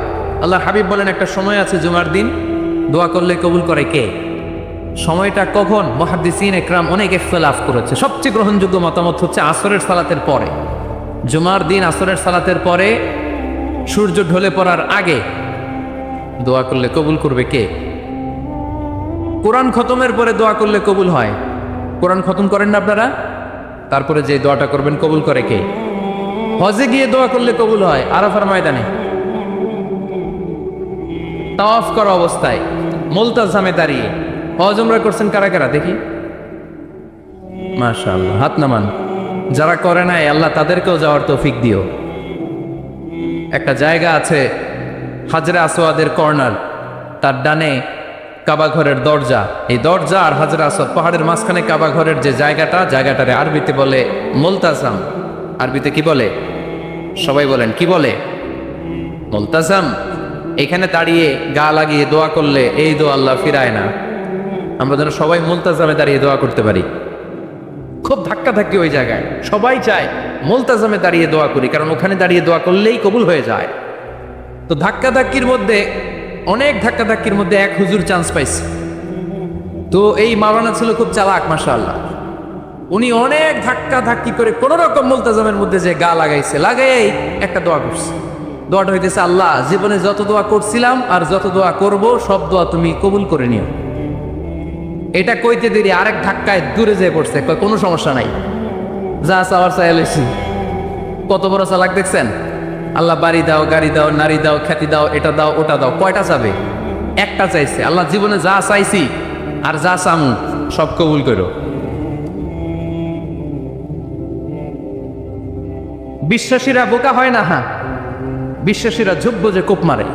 আল্লাহর হাবিব বলেন একটা সময় আছে জুমার দিন দোয়া করলে কবুল করে কে? সময়টা কখন? মুহাদ্দিসিন ইকরাম অনেক ইখতিলাফ করেছে, সবচেয়ে গ্রহণযোগ্য মতামত হচ্ছে আসরের সালাতের পরে। জুমার দিন আসরের সালাতের পরে সূর্য ঢলে পড়ার আগে দোয়া করলে কবুল করবে কে? কোরআন খতমের পরে দোয়া করলে কবুল হয়। কোরআন খতম করেন না আপনারা? তারপরে যে দোয়াটা করবেন কবুল করে কে? হজে গিয়ে দোয়া করলে কবুল হয় আরাফার ময়দানে। তাওয়াফ করা অবস্থায় মুলতাজামে দাঁড়িয়ে হজ উমরা করছেন কারা কারা দেখি? মাশাআল্লাহ, হাত নামান। যারা করে নাই আল্লাহ তাদেরকেও যাওয়ার তৌফিক দিও। একটা জায়গা আছে হাজরে আসওয়াদের কর্নার, তার ডানে কাবা ঘরের দরজা, এই দরজা আর হাজরে আসওয়াদ পাহাড়ের মাঝখানে কাবা ঘরের যে জায়গাটারে আরবিতে বলে মুলতাজাম। আরবিতে কি বলে? সবাই বলেন কি বলে? মুলতাজাম। এখানে দাঁড়িয়ে গা লাগিয়ে দোয়া করলে এই দোয়া আল্লাহ ফিরায় না। আমরা যেন সবাই মুলতাজামে দাঁড়িয়ে দোয়া করতে পারি। খুব ধাক্কা ধাক্কি ওই জায়গায়, সবাই চায় মুলতাজামে দাঁড়িয়ে দোয়া করি, কারণ ওখানে দাঁড়িয়ে দোয়া করলেই কবুল হয়ে যায়। তো ধাক্কা ধাক্কির মধ্যে, অনেক ধাক্কা ধাক্কির মধ্যে এক হুজুর চান্স পাইছে। তো এই মাওলানা ছিল খুব চালাক, মাশাআল্লাহ। উনি অনেক ধাক্কা ধাক্কি করে কোন রকম মুলতাজামের মধ্যে যে গা লাগাইছে, লাগাই একটা দোয়া করছে। দোয়াটা হইতেছে, আল্লাহ জীবনে যত দোয়া করছিলাম আর যত দোয়া করব সব দোয়া তুমি কবুল করে নিও। এটা কইতে দেরি আরেক ধাক্কায় দূরে যেয়ে পড়ছে, কয় কোনো সমস্যা নাই, যা চাওয়ার চাই লইছি। কত বড় চালাক দেখছেন? আল্লাহ বাড়ি দাও, গাড়ি দাও, নারী দাও, খ্যাতি দাও, এটা দাও, ওটা দাও, কয়টা চাবে? একটা চাইছে। আল্লাহ জীবনে যা চাইছি আর যা চামু সব কবুল করো। বিশ্বাসীরা বোকা হয় না। হ্যাঁ, বিশ্বাসীরা যোগ্য যে কোপ মারে,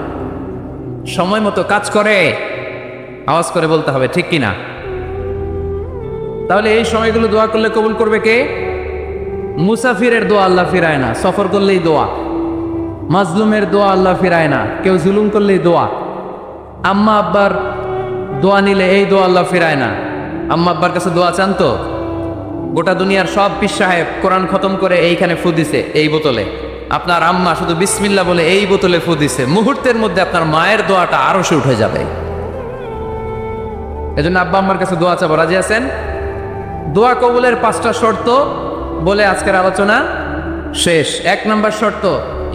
সময় মতো কাজ করে। আওয়াজ করে বলতে হবে ঠিক কিনা? তাহলে এই সময়গুলো দোয়া করলে কবুল করবে কে? মুসাফিরের দোয়া আল্লাহ ফিরায় না, সফর করলেই দোয়া। মাজলুমের দোয়া আল্লাহ ফিরায় না, কেউ জুলুম করলেই দোয়া। আম্মা আব্বার দোয়া নিলে এই দোয়া আল্লাহ ফিরায় না। আম্মা আব্বার কাছে দোয়া চান তো? গোটা দুনিয়ার সব পীর সাহেব কোরআন খতম করে এইখানে ফু দিছে এই বোতলে, আপনার আম্মা শুধু বিসমিল্লাহ বলে এই বোতলে ফু দিছে, মুহূর্তের মধ্যে আপনার মায়ের দোয়াটা আরো সে উঠে যাবে। এজন্য আব্বা আম্মার কাছে দোয়া চাবো, রাজি আছেন? দোয়া কবুলের 5টা শর্ত বলে আজকের আলোচনা শেষ। 1 নম্বর শর্ত,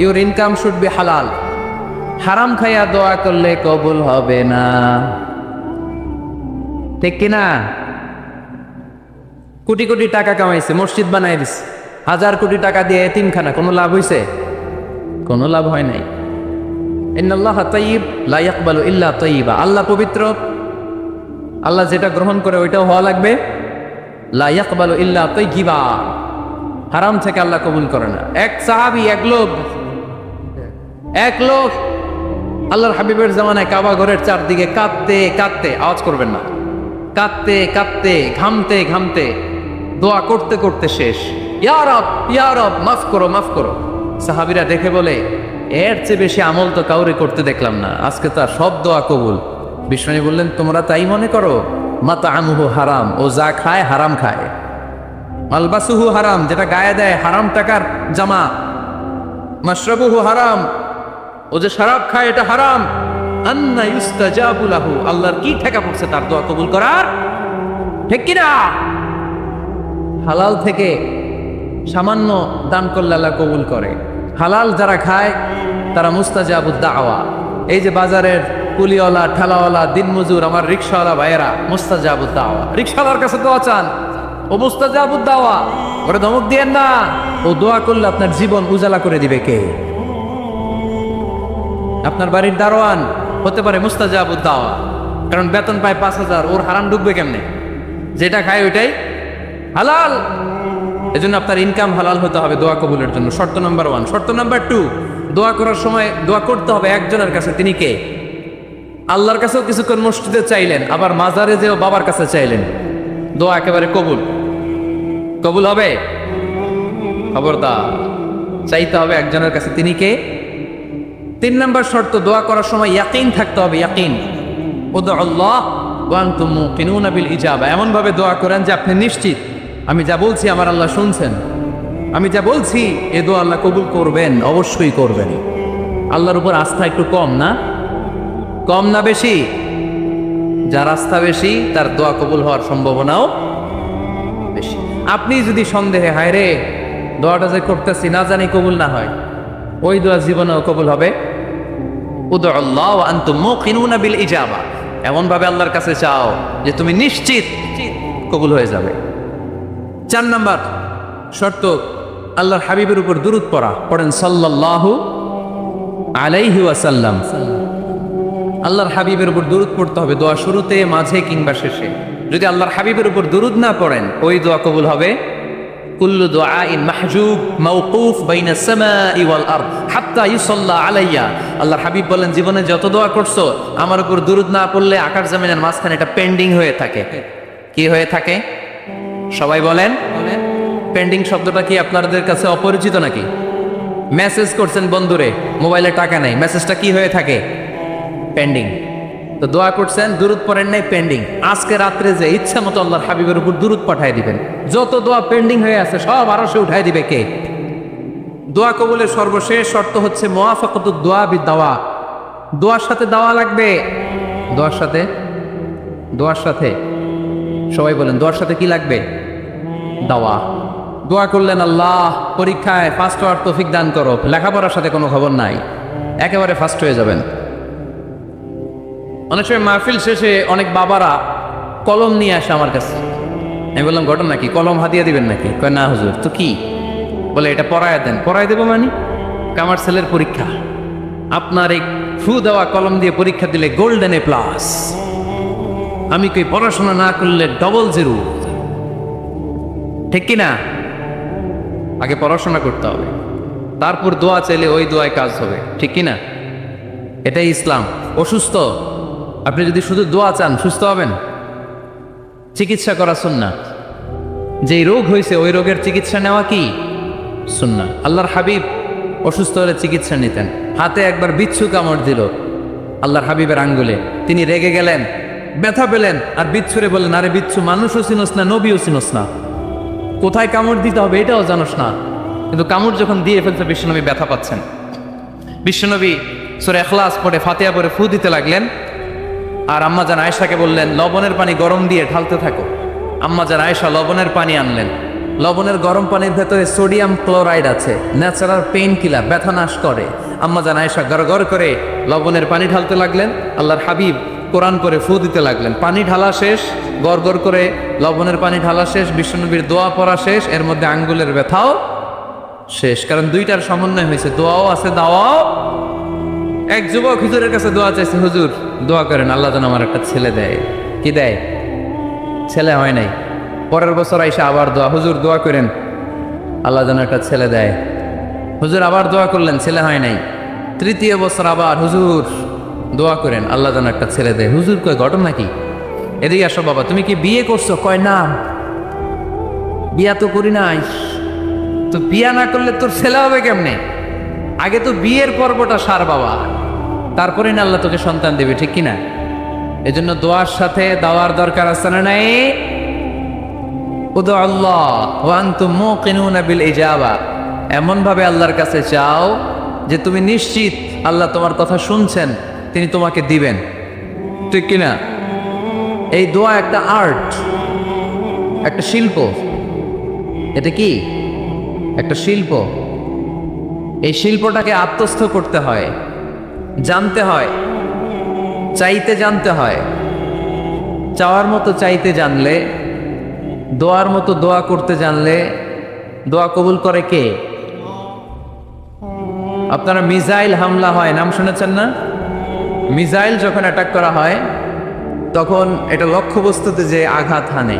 ইউর ইনকাম শুড বি হালাল। হারাম খাইয়া দোয়া করলে কবুল হবে না, ঠিক কিনা? কোটি কোটি টাকা কামাইছে, মসজিদ বানাই দিছে, 1000 কোটি টাকা দিয়ে এতিমখানা, কোনো লাভ হইছে? কোনো লাভ হয় নাই। ইন্নাল্লাহা তাইয়্যিব লা ইয়াকবালু ইল্লা তাইয়্যিবা। আল্লাহ পবিত্র, আল্লাহ যেটা গ্রহণ করে ওইটাও হওয়া লাগবে। লা ইয়াকবালু ইল্লা তাইয়্যিবা, হারাম থেকে আল্লাহ কবুল করে না। এক সাহাবী, এক লোক আল্লাহর হাবিবের জামানায় কাবা ঘরের চারদিকে কাঁদতে কাঁদতে, আওয়াজ করবেন না, কাঁদতে কাঁদতে, ঘামতে ঘামতে, দোয়া করতে করতে শেষ। ইয়া রব, ইয়া রব, মাফ করো, মাফ করো। সাহাবীরা দেখে বলে, এর চেয়ে বেশি আমল তো কাউরে করতে দেখলাম না, আজকে তার সব দোয়া কবুল। বিষ্ণু বললেন, তোমরা তাই মনে করো? মাতাআমুহু হারাম, ও যা খায় হারাম খায়। মালবাসুহু হারাম, যেটা গায়ে দেয় হারাম টাকার জামা। মাশরাবুহু হারাম, ও যে শরাব খায় এটা হারাম। আন্না ইউস্তাজাবু লাহু, আল্লাহর কি ঠেকা পড়ছে তার দোয়া কবুল করার, ঠিক কিনা? হালাল থেকে সামান্য দান করলে আল্লাহ কবুল করে। হালাল যারা খায় তারা মুস্তাজাবুদ দাওয়া। এই যে বাজারের কুলিওয়ালা, ঠেলাওয়ালা, দিনমজুর, আমার রিক্সাওয়ালা ভাইয়েরা, মুস্তাজাবুদ দাওয়া। রিক্সাওয়ালার কাছে দোয়া চান, ও মুস্তাজাবুদ দাওয়া, ওরে ধমক দিয়েন না। ও দোয়া করলে আপনার জীবন উজালা করে দিবে কে? আপনার বাড়ির দারোয়ান হতে পারে মুস্তাজাবুদ দাওয়া, কারণ বেতন পায় 5000, ওর হারাম ঢুকবে কেমনে? যেটা খায় ওইটাই হালাল। এজন্য আপনার ইনকাম হালাল হতে হবে দোয়া কবুলের জন্য। শর্ত নাম্বার 1। শর্ত নাম্বার 2, দোয়া করার সময় দোয়া করতে হবে একজনের কাছে। তিনি কে? আল্লাহর কাছেও কিছুক্ষণ মসজিদে চাইলেন, আবার মাজারে যেও বাবার কাছে চাইলেন, দোয়া একেবারে কবুল। কবুল হবে? খবরদার, চাইতে হবে একজনের কাছে। তিনি কে? 3 নম্বর শর্ত, দোয়া করার সময় ইয়াকিন থাকতে হবে। ইয়াকিন, উদউ আল্লাহ ওয়া আনতুম মুকিনুনা বিল ইজাবা। এমন ভাবে দোয়া করেন যে আপনি নিশ্চিত, আমি যা বলছি আমার আল্লাহ শুনছেন, আমি যা বলছি এ দোয়া আল্লাহ কবুল করবেন, অবশ্যই করবেন। আল্লাহর উপর আস্থা একটু কম না? কম না বেশি? যার আস্থা বেশি তার দোয়া কবুল হওয়ার সম্ভাবনাও বেশি। আপনি যদি সন্দেহে, হায় রে দোয়াটা যে করতেছি না জানি কবুল না হয়, ওই দোয়া জীবনেও কবুল হবে। উদউ আল্লাহ ওয়া আনতুম মুকিনুনা বিল ইজাবা, এমন ভাবে আল্লাহর কাছে চাও যে তুমি নিশ্চিত কবুল হয়ে যাবে। 4 নম্বর শর্ত, আল্লাহর হাবিবের উপর দুরূদ পড়া। পড়েন সাল্লাল্লাহু আলাইহি ওয়াসাল্লাম। আল্লাহর হাবিবের উপর দুরূদ পড়তে হবে দোয়া শুরুতে, মাঝে কিংবা শেষে। যদি আল্লাহর হাবিবের উপর দুরূদ না পড়েন, ওই দোয়া কবুল হবে। কুল্লু দুআইন মাহজুব মাওকুফ বাইনা সামাই ওয়াল আরদ হাত্তা ইউসাল্লা আলাইয়া। আল্লাহর হাবিব বলেন, জীবনে যত দোয়া করছো আমার উপর দুরূদ না পড়লে আকাশ জমিনের মাঝখানে এটা পেন্ডিং হয়ে থাকে। কি হয়ে থাকে? সবাই বলেন। পেন্ডিং শব্দটা কি আপনাদের কাছে অপরিচিত নাকি? মেসেজ করছেন বন্ধুরে, মোবাইলে টাকা নেই, মেসেজটা কি হয়ে থাকে? পেন্ডিং। তো দোয়া করছেন, দুরূদ পড়েন নাই, পেন্ডিং। আজকে রাত্রে যে ইচ্ছা মতো আল্লাহর হাবিবের উপর দুরূদ পাঠিয়ে দিবেন, যত দোয়া পেন্ডিং হয়ে আছে সব আরশে উঠাই দিবে কে? দোয়া কবুলের সর্বশেষ শর্ত হচ্ছে মুওয়াফাকাতুদ দোয়া বিদ-দাওয়া। দোয়ার সাথে দাওয়া লাগবে। দোয়ার সাথে সবাই বলেন, দোয়ার সাথে কি লাগবে? দাওয়া। দোয়া করলেন, আল্লাহ পরীক্ষায় ফার্স্ট হওয়ার তৌফিক দান করো। লেখাপড়ার সাথে কোনো খবর নাই, একেবারে ফার্স্ট হয়ে যাবেন। অনেক সময় মাহফিল শেষে অনেক বাবারা কলম নিয়ে আসে আমার কাছে। আমি বললাম, ঘটনা কি? কলম হাতিয়ে দিবেন নাকি? কয় না হুজুর। তো কি? বলে, এটা পড়ায় দেন। পড়ায় দেবো মানে? আমার ছেলের পরীক্ষা, আপনার এই ফু দেওয়া কলম দিয়ে পরীক্ষা দিলে গোল্ডেন এ প্লাস। আমি কই, পড়াশোনা না করলে ডবল জিরো। ঠিক কিনা? আগে পড়াশোনা করতে হবে, তারপর দোয়া চাইলে ওই দোয়ায় কাজ হবে। ঠিক কিনা? এটাই ইসলাম। অসুস্থ, আপনি যদি শুধু দোয়া চান সুস্থ হবেন? চিকিৎসা করা সুন্নাহ। যেই রোগ হয়েছে ওই রোগের চিকিৎসা নেওয়া কি সুন্নাহ। আল্লাহর হাবিব অসুস্থ হলে চিকিৎসা নিতেন। হাতে একবার বিচ্ছু কামড় দিল আল্লাহর হাবিবের আঙ্গুলে, তিনি রেগে গেলেন, ব্যথা পেলেন, আর বিচ্ছুরে বললেন, আরে বিচ্ছু, মানুষও চিনোস না, নবীও চিনোস না, কোথায় কামড় দিতে হবে এটাও জানোস না। কিন্তু কামড় যখন দিয়ে ফেলছে, বিশ্বনবী ব্যথা পাচ্ছেন। বিশ্বনবী সূরা ইখলাস পড়ে, ফাতিহা পড়ে ফু দিতে লাগলেন। আর আম্মাজান আয়েশাকে বললেন, লবণের পানি গরম দিয়ে ঢালতে থাকো। আম্মাজান আয়েশা লবণের পানি আনলেন। লবণের গরম পানির ভেতরে সোডিয়াম ক্লোরাইড আছে, ন্যাচারাল পেইন কিলার, ব্যথা নাশ করে। আম্মাজান আয়েশা গড় করে লবণের পানি ঢালতে লাগলেন। আল্লাহর হাবিব কোরআন করে ফু দিতে লাগলেন। পানি ঢালা শেষ, গড় করে লবণের পানি ঢালা শেষ, বিশ্বনবীর দোয়া পড়া শেষ, এর মধ্যে আঙ্গুলের ব্যথাও শেষ। কারণ দুইটার সমন্বয় হয়েছে, দোয়াও আছে, দাওয়াও। এক যুবক হুজুরের কাছে দোয়া চাইছে, হুজুর দোয়া করেন আল্লাহ যেন আমার একটা ছেলে দেয়। কি দেয়? ছেলে হয় নাই। পরের বছর আইসা আবার দোয়া, হুজুর দোয়া করেন আল্লাহ যেন একটা ছেলে দেয়। হুজুর আবার দোয়া করলেন, ছেলে হয় নাই। তৃতীয় বছর আবার, হুজুর দোয়া করেন আল্লাহ যেন একটা ছেলে দেয়। হুজুর কয়, ঘটনা কি? এদিকে আসো বাবা, তুমি কি বিয়ে করছো? কয় না, বিয়া তো করি নাই। তো বিয়া না করলে তোর ছেলে হবে কেমনে? আগে তো বিয়ের পর্বটা সার বাবা, তারপরে না আল্লাহ তোকে সন্তান দেবে। ঠিক কিনা? এজন্য দোয়ার সাথে দাওয়ার দরকার আছে না নাই? উদু আল্লাহ ওয়া আনতুম মুকিনুনা বিল ইজাবা। এমন ভাবে আল্লাহর কাছে চাও যে তুমি নিশ্চিত আল্লাহ তোমার কথা শুনছেন, তিনি তোমাকে দিবেন। ঠিক কিনা? এই দোয়া একটা আর্ট, একটা শিল্প। এটা কি? একটা শিল্প। এই শিল্পটাকে আত্মস্থ করতে হয়, জানতে হয়, চাইতে জানতে হয়। চাওয়ার মতো চাইতে জানলে, দোয়ার মতো দোয়া করতে জানলে দোয়া কবুল করে কে? আপনারা মিসাইল হামলা হয়, নাম শুনেছেন না? মিসাইল যখন অ্যাটাক করা হয় তখন এটা লক্ষ্যবস্তুতে যে আঘাত হানে।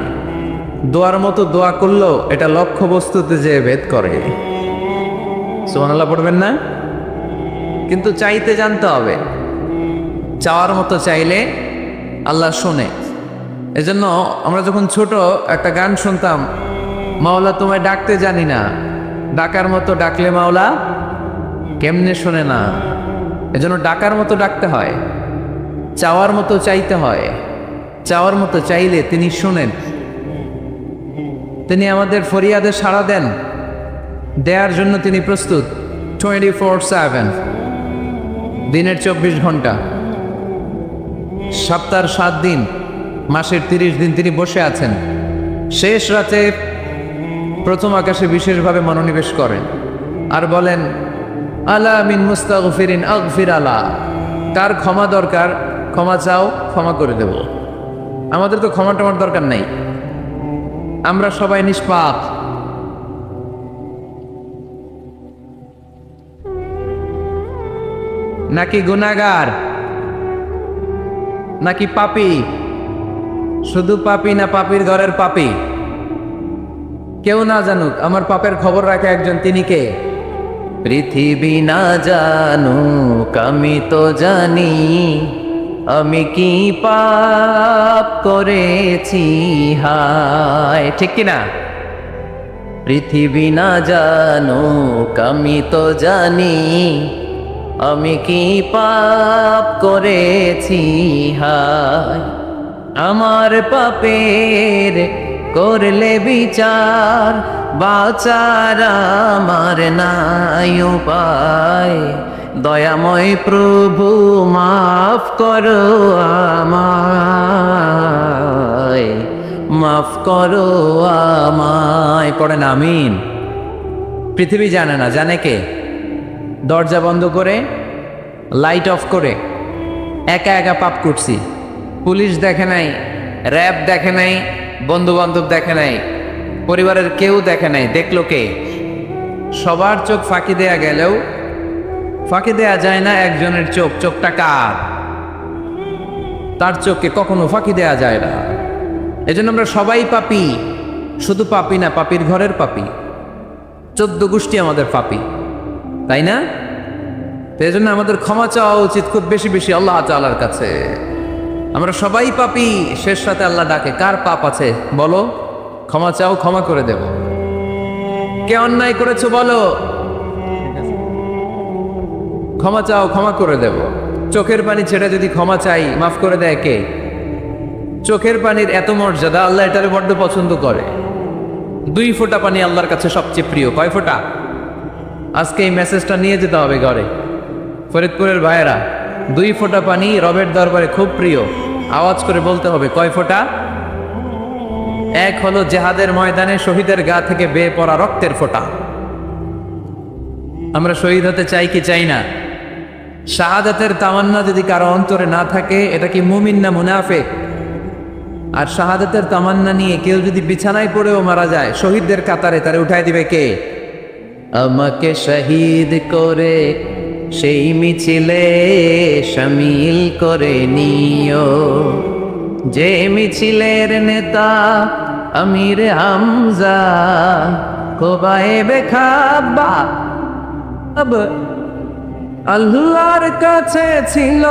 দোয়ার মতো দোয়া করলেও এটা লক্ষ্যবস্তুতে যে ভেদ করে। সুবহানাল্লাহ পড়বেন না? কিন্তু চাইতে জানতে হবে। চাওয়ার মতো চাইলে আল্লাহ শোনে। এজন্য আমরা যখন ছোট একটা গান শুনতাম, মাওলা তোমায় ডাকতে জানি না, ডাকার মতো ডাকলে মাওলা কেমনে শোনে না। এজন্য ডাকার মতো ডাকতে হয়, চাওয়ার মতো চাইতে হয়। চাওয়ার মতো চাইলে তিনি শোনেন, তিনি আমাদের ফরিয়াদে সাড়া দেন, দেওয়ার জন্য তিনি প্রস্তুত 24/7, দিনের 24 ঘন্টা, সপ্তাহের 7 দিন, মাসের 30 দিন তিনি বসে আছেন। শেষ রাতে প্রথম আকাশে বিশেষভাবে মনোনিবেশ করেন আর বলেন, আলা মিন মুস্তাগফিরিন আগফির আলা। কার ক্ষমা দরকার ক্ষমা চাও, ক্ষমা করে দেব। আমাদের তো ক্ষমা টমার দরকার নাই, আমরা সবাই নিষ্পাপ। নাকি গুনাহগার? নাকি পাপী? শুধু পাপী না পাপীর ঘরের পাপী? কেউ না জানুক, আমার পাপের খবর রাখে একজন, তিনি কে? পৃথিবী না জানুক আমি তো জানি, আমি কি পাপ করেছি হায়, ঠিক কিনা? পৃথিবী না জানুক আমি তো জানি, আমি কি পাপ করেছি হায়। আমার পাপের করলে বিচার, বাঁচার আমার নাই উপায়। দয়াময় প্রভু মাফ করো আমায়, মাফ করো আমায়। পড়েন আমিন। পৃথিবী জানে না, জানে কে? দরজা বন্ধ করে, লাইট অফ করে একা একা পাপ করছি। পুলিশ দেখে নাই, র্যাব দেখে নাই, বন্ধু বান্ধব দেখে নাই, পরিবারের কেউ দেখে নাই। দেখলো কে? সবার চোখ ফাঁকি দেয়া গেলেও ফাঁকি দেয়া যায় না একজনের চোখ। চোখটা কার? তার চোখকে কখনো ফাঁকি দেয়া যায় না। এজন্য আমরা সবাই পাপী। শুধু পাপী না, পাপীর ঘরের পাপী। 14 গোষ্ঠী আমাদের পাপী, তাই না? এই জন্য আমাদের ক্ষমা চাওয়া উচিত খুব বেশি বেশি আল্লাহ তাআলার কাছে। আমরা সবাই পাপী। শেষ রাতে আল্লাহ ডাকে, কার পাপ আছে বলো, ক্ষমা চাও, ক্ষমা করে দেব। কে অন্যায় করেছো বলো, ক্ষমা চাও, ক্ষমা করে দেব। চোখের পানি ছেড়ে যদি ক্ষমা চাই, মাফ করে দেয় কে? চোখের পানির এত মর্যাদা, আল্লাহ এটারে বড্ড পছন্দ করে। 2 ফোঁটা পানি আল্লাহর কাছে সবচেয়ে প্রিয়। কয় ফোঁটা? আজকে এই মেসেজটা নিয়ে যেতে হবে ঘরে। ফরিদপুরের ভাইয়েরা, 2 ফোঁটা পানি রবের দরবারে খুব প্রিয়। আওয়াজ করে বলতে হবে, কয় ফোঁটা? এক হলো জেহাদের ময়দানে শহীদের গা থেকে বেয়ে পড়া রক্তের ফোঁটা। আমরা শহীদ হতে চাই কি চাই না? শাহাদাতের তামান্না যদি কারো অন্তরে না থাকে, এটা কি মুমিন না মুনাফিক? আর শাহাদাতের তামান্না নিয়ে কেউ যদি বিছানায় পড়েও মারা যায়, শহীদদের কাতারে তারে উঠাই দিবে কে? আমাকে শহীদ করে সেই মিছিলে শামিল করে নিও, যে মিছিলের নেতা আমির হামজা, কোবায়েবে খাব্বাব আল্লাহর কাছে ছিল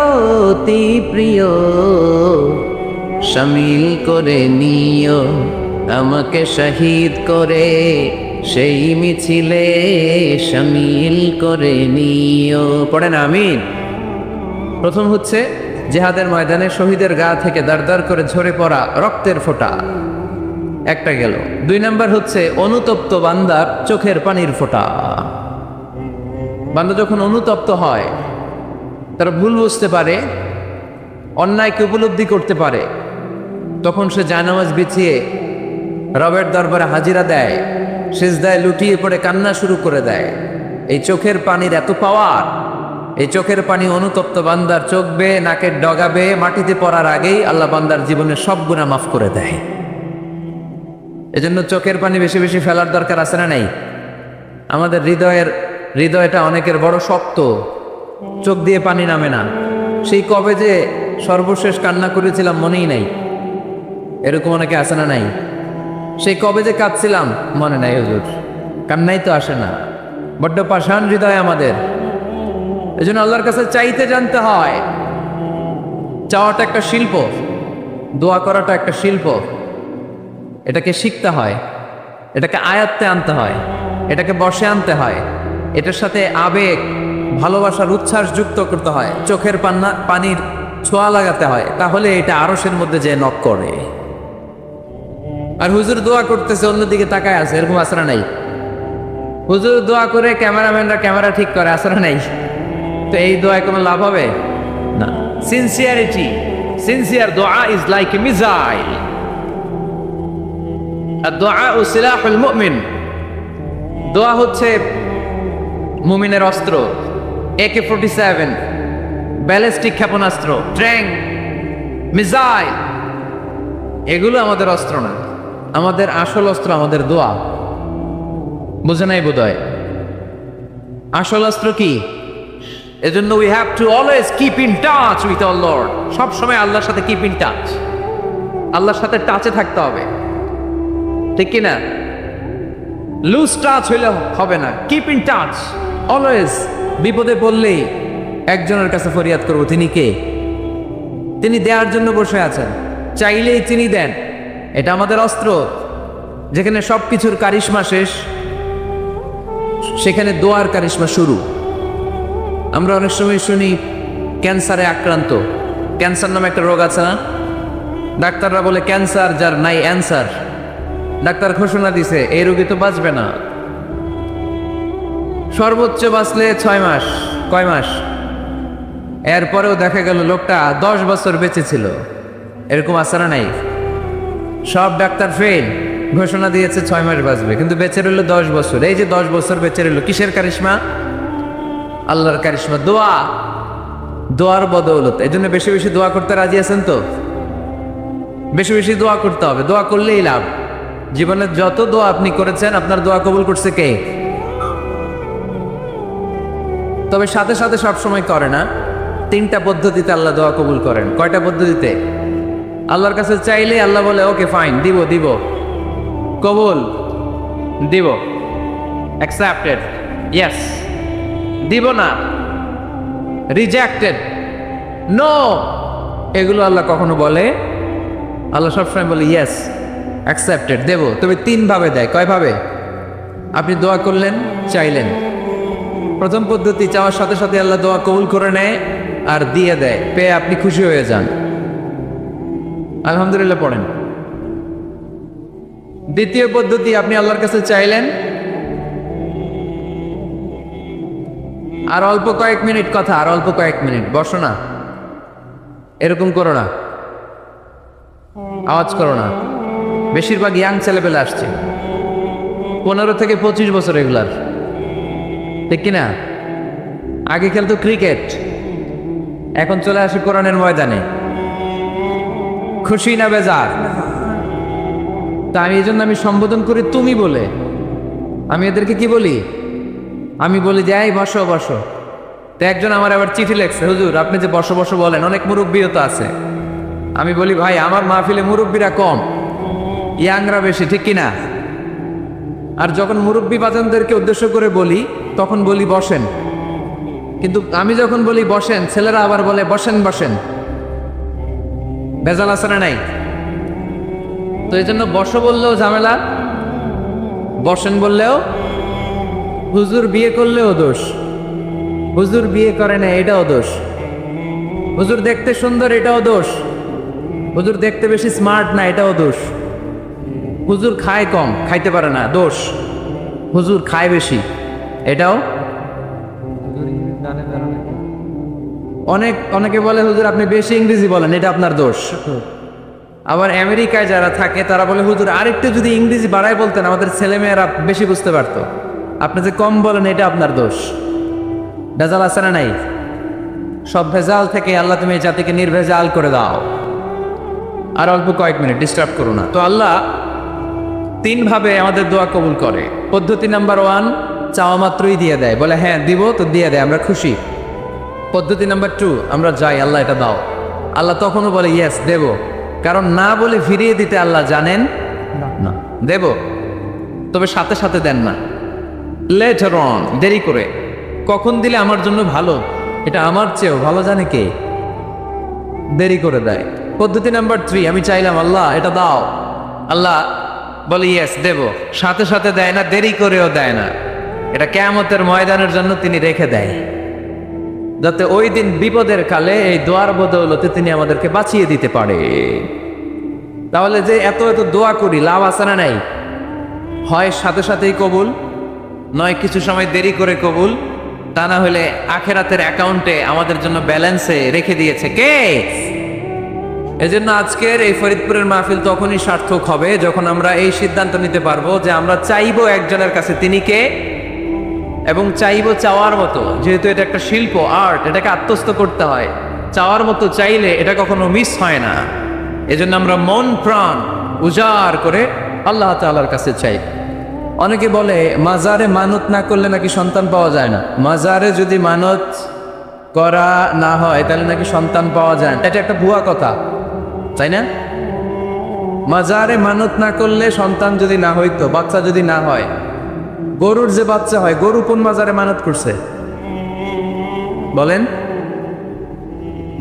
অতি প্রিয়। শামিল করে নিও আমাকে শহীদ করে সেই মিছিলে শামিল করে নিও। পড়েন আমিন। প্রথম হচ্ছে জিহাদের ময়দানে শহীদের গা থেকে দাঁড় করে ঝরে পড়া রক্তের ফোঁটা, একটা গেল। 2 নাম্বার হচ্ছে অনুতপ্ত বান্দার চোখের পানির ফোঁটা। বান্দা যখন অনুতপ্ত হয়, তারা ভুল বুঝতে পারে, অন্যায়কে উপলব্ধি করতে পারে, তখন সে জায়নামাজ বিছিয়ে রবের দরবারে হাজিরা দেয়, সিজদায় লুটিয়ে পড়ে কান্না শুরু করে দেয়। এই চোখের পানির এত পাওয়ার। এই চোখের পানি অনুতপ্ত বান্দার চোখ বেয়ে, নাকের ডগা বেয়ে মাটিতে পড়ার আগেই আল্লাহ বান্দার জীবনের সব গুনাহ মাফ করে দেয়। এজন্য চোখের পানি বেশি বেশি ফেলার দরকার আছে না নাই? আমাদের হৃদয়টা অনেকের বড় শক্ত, চোখ দিয়ে পানি নামে না। সেই কবে যে সর্বশেষ কান্না করেছিলাম মনেই নাই, এরকম অনেকে আসে না নাই? সেই কবে যে কাঁদছিলাম মনে নাই হুজুর, কান্নাই তো আসে না। বড্ড পাষাণ হৃদয় আমাদের। এজন্য আল্লাহর কাছে চাইতে জানতে হয়। চাওয়াটা একটা শিল্প, দোয়া করাটা একটা শিল্প। এটাকে শিখতে হয়, এটাকে আয়ত্তে আনতে হয়, এটাকে বশে আনতে হয়, এটার সাথে আবেগ, ভালোবাসার উচ্ছ্বাস যুক্ত করতে হয়, চোখের পানির ছোঁয়া লাগাতে হয়, তাহলে এটা আরশের মধ্যে যে নক করে। আর হুজুর দোয়া করতেছে, অন্যদিকে তাকায় আছে, এরকম আসরা নাই? হুজুর দোয়া করে ক্যামেরাম্যানরা ক্যামেরা ঠিক করে, আসরা নাই? তো এই দোয়ায় কোনো লাভ হবে না। সিনসিয়ারিটি, সিনসিয়ার দোয়া ইজ লাইক এ মিসাইল। আর দোয়া ও সিলাহুল মুমিন। দোয়া হচ্ছে মুমিনের অস্ত্র। AK-47, ব্যালিস্টিক ক্ষেপণাস্ত্র, ট্যাঙ্ক, মিসাইল, এগুলো আমাদের অস্ত্র না। আমাদের আসল অস্ত্র আমাদের দোয়া। বুঝে নাই বোধহয়? আসল অস্ত্র কি? এজন্য we have to always keep in touch with our Lord. সব সময় আল্লাহর সাথে কিপ ইন টাচ, আল্লাহর সাথে টাচে থাকতে হবে, ঠিক কি না? লুজ টাচ হইলে হবে না, কিপ ইন টাচ অলওয়েজ। বিপদে পড়লেই একজনের কাছে ফরিয়াদ করব, তিনি কে? তিনি দেওয়ার জন্য বসে আছেন, চাইলেই তিনি দেন। এটা আমাদের অস্ত্র। যেখানে সবকিছুর কারিশমা শেষ, সেখানে দোয়ার কারিশমা শুরু। আমরা অনেক সময় শুনি ক্যান্সারে আক্রান্ত, ক্যান্সার নামে একটা রোগ আছে না? ডাক্তাররা বলে ক্যান্সার যার নাই অ্যান্সার। ডাক্তার ঘোষণা দিছে এই রোগী তো বাঁচবে না, সর্বোচ্চ বাঁচলে 6 মাস। কয় মাস? এরপরেও দেখা গেল লোকটা 10 বছর বেঁচে ছিল। এরকম আছে না নাই? সব ডাক্তার ফেল, ঘোষণা দিয়েছে 6 মাস বাঁচবে, কিন্তু বেঁচে রইল 10 বছর। এই যে 10 বছর বেঁচে রইল, কিসের কারিশমা? আল্লাহর কারিশমা, দোয়া, দোয়ার বদৌলত। এই জন্য বেশি বেশি দোয়া করতে রাজি আছেন তো? বেশি বেশি দোয়া করতে হবে, দোয়া করলেই লাভ। জীবনে যত দোয়া আপনি করেছেন, আপনার দোয়া কবুল করছে কে? তবে সাথে সাথে সবসময় করে না। 3টা পদ্ধতিতে আল্লাহ দোয়া কবুল করেন। কয়টা পদ্ধতিতে? আল্লাহর কাছে চাইলে আল্লাহ বলে ওকে ফাইন, দিব দিব, কবুল দিব, অ্যাকসেপ্টেড, ইয়েস। দিব না, রিজেক্টেড, নো, এগুলো আল্লাহ কখনো বলে? আল্লাহ সবসময় বলে ইয়েস, অ্যাকসেপ্টেড, দেব। তবে 3 ভাবে দেয়। কয় ভাবে? আপনি দোয়া করলেন, চাইলেন। প্রথম পদ্ধতি, চাওয়ার সাথে সাথে আল্লাহ দোয়া কবুল করে নেয় আর দিয়ে দেয়, পেয়ে আপনি খুশি হয়ে যান, আলহামদুলিল্লাহ পড়েন। দ্বিতীয় পদ্ধতি, আপনি আল্লাহর কাছে চাইলেন, আর অল্প কয়েক মিনিট কথা, আর অল্প কয়েক মিনিট, বসো না, এরকম করো না, আওয়াজ করো না। বেশিরভাগ ইয়াং ছেলেপেলে আসছে, 15 থেকে 25 বছর, এগুলার, ঠিক কিনা? আগে খেলতো ক্রিকেট, এখন চলে আসে কোরআনের ময়দানে। খুশি না বেজার? তা আমি এই জন্য আমি সম্বোধন করি তুমি বলে। আমি এদেরকে কি বলি? আমি বলি যে এই বসো বসো। তো একজন আমার আবার চিঠি লেখছে, হুজুর আপনি যে বসো বসো বলেন, অনেক মুরব্বিও তো আছে। আমি বলি ভাই, আমার মাহফিলে মুরব্বীরা কম, ইয়াংরা বেশি, ঠিক কিনা? আর যখন মুরব্বী বাজানদেরকে উদ্দেশ্য করে বলি, তখন বলি বসেন। কিন্তু আমি যখন বলি বসেন, ছেলেরা আবার বলে বসেন বসেন। ভেজাল আছে না নাই? তো এই জন্য বসো বললেও ঝামেলা, বসেন বললেও। হুজুর বিয়ে করলেও দোষ, হুজুর বিয়ে করে না এটাও দোষ, হুজুর দেখতে সুন্দর এটাও দোষ, হুজুর দেখতে বেশি স্মার্ট না এটাও দোষ, হুজুর খায় কম, খাইতে পারে না, দোষ, হুজুর খায় বেশি, এটাও। অনেকে বলে হুজুর আপনি বেশি ইংরেজি বলেন, এটা আপনার দোষ। আবার আমেরিকায় যারা থাকে তারা বলে হুজুর আরেকটু যদি ইংরেজি বাড়ায় বলতেন আমাদের ছেলেমেয়েরা বেশি বুঝতে পারতো, আপনি যে কম বলেন এটা আপনার দোষ। ভেজাল আছে না নাই? সব ভেজাল থেকে আল্লাহ তুমি এই জাতিকে নির্ভেজাল করে দাও। আর অল্প কয়েক মিনিট, ডিস্টার্ব করো না। তো আল্লাহ 3 ভাবে আমাদের দোয়া কবুল করে। পদ্ধতি নাম্বার 1, চাওয়া মাত্রই দিয়ে দেয়, বলে হ্যাঁ দিব, তো দিয়ে দেয়, আমরা খুশি। পদ্ধতি নাম্বার 2, আমরা যাই, আল্লাহ এটা দাও, আল্লাহ তখনও বলে ইয়েস দেব। কারণ না বলে ফিরিয়ে দিতে আল্লাহ জানেন না, দেব, তবে সাথে সাথে দেন না, লেটার অন, দেরি করে। কখন দিলে আমার জন্য ভালো, এটা আমার চেয়েও ভালো জানে কে? দেরি করে দেয়। পদ্ধতি নাম্বার 3, আমি চাইলাম আল্লাহ এটা দাও, আল্লাহ বলে ইয়েস দেব, সাথে সাথে দেয় না, দেরি করেও দেয় না। এটা কিয়ামতের ময়দানের জন্য তিনি রেখে দেয়, যাতে ওই দিন বিপদের কালে এই দোয়ার বদৌলতে তিনি আমাদেরকে বাঁচিয়ে দিতে পারে। তাহলে যে এত এত দোয়া করি, লাভ আছে না নাই? হয় সাথে সাথেই কবুল, নয় কিছু সময় দেরি করে কবুল, তা না হলে আখেরাতের অ্যাকাউন্টে আমাদের জন্য ব্যালেন্সে রেখে দিয়েছে কে? এজন্য আজকের এই ফরিদপুরের মাহফিল তখনই সার্থক হবে যখন আমরা এই সিদ্ধান্ত নিতে পারবো যে আমরা চাইবো একজনের কাছে, তিনি কে? এবং চাইবো চাওয়ার মতো। যেহেতু এটা একটা শিল্প, আর্ট, এটাকে আত্মস্থ করতে হয়। চাওয়ার মতো চাইলে এটা কখনো মিস হয় না। এজন্য আমরা মন প্রাণ উজাড় করে আল্লাহ তাআলার কাছে চাই। অনেকে বলে মাজারে মানত না করলে নাকি সন্তান পাওয়া যায় না। মাজারে যদি মানত করা না হয় তাহলে নাকি সন্তান পাওয়া যায় না। এটা একটা ভুয়া কথা, তাই না? মাজারে মানত না করলে সন্তান যদি না হইতো, বাচ্চা যদি না হয়, গরুর যে বাচ্চা হয়, গরু কোন মাজারে মানত করছে বলেন?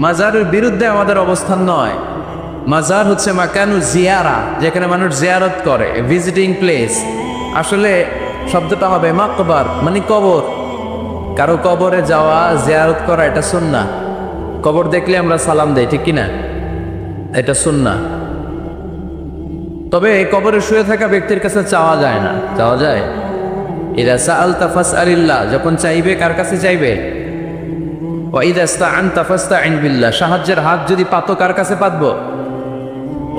মাজারের বিরুদ্ধে আমাদের অবস্থান নয়। মাজার হচ্ছে মাকানু জিয়ারা, যেখানে মানুষ জিয়ারত করে, ভিজিটিং প্লেস। আসলে শব্দটা হবে মাকবার, মানে কবর। কারো কবরে যাওয়া, জিয়ারত করা, এটা সুন্নাহ। কবর দেখলে আমরা সালাম দেই, ঠিক কিনা? এটা সুন্নাহ। তবে কবরে শুয়ে থাকা ব্যক্তির কাছে চাওয়া যায় না। চাওয়া যায়? ইদা সাআলতা ফাসআলিল্লাহ, যখন চাইবে কার কাছে চাইবে? ওয়া ইদা ইসতাআনতা ফাসতাইন বিল্লাহ, সাহায্যের হাত যদি পাতো কার কাছে পাতবো?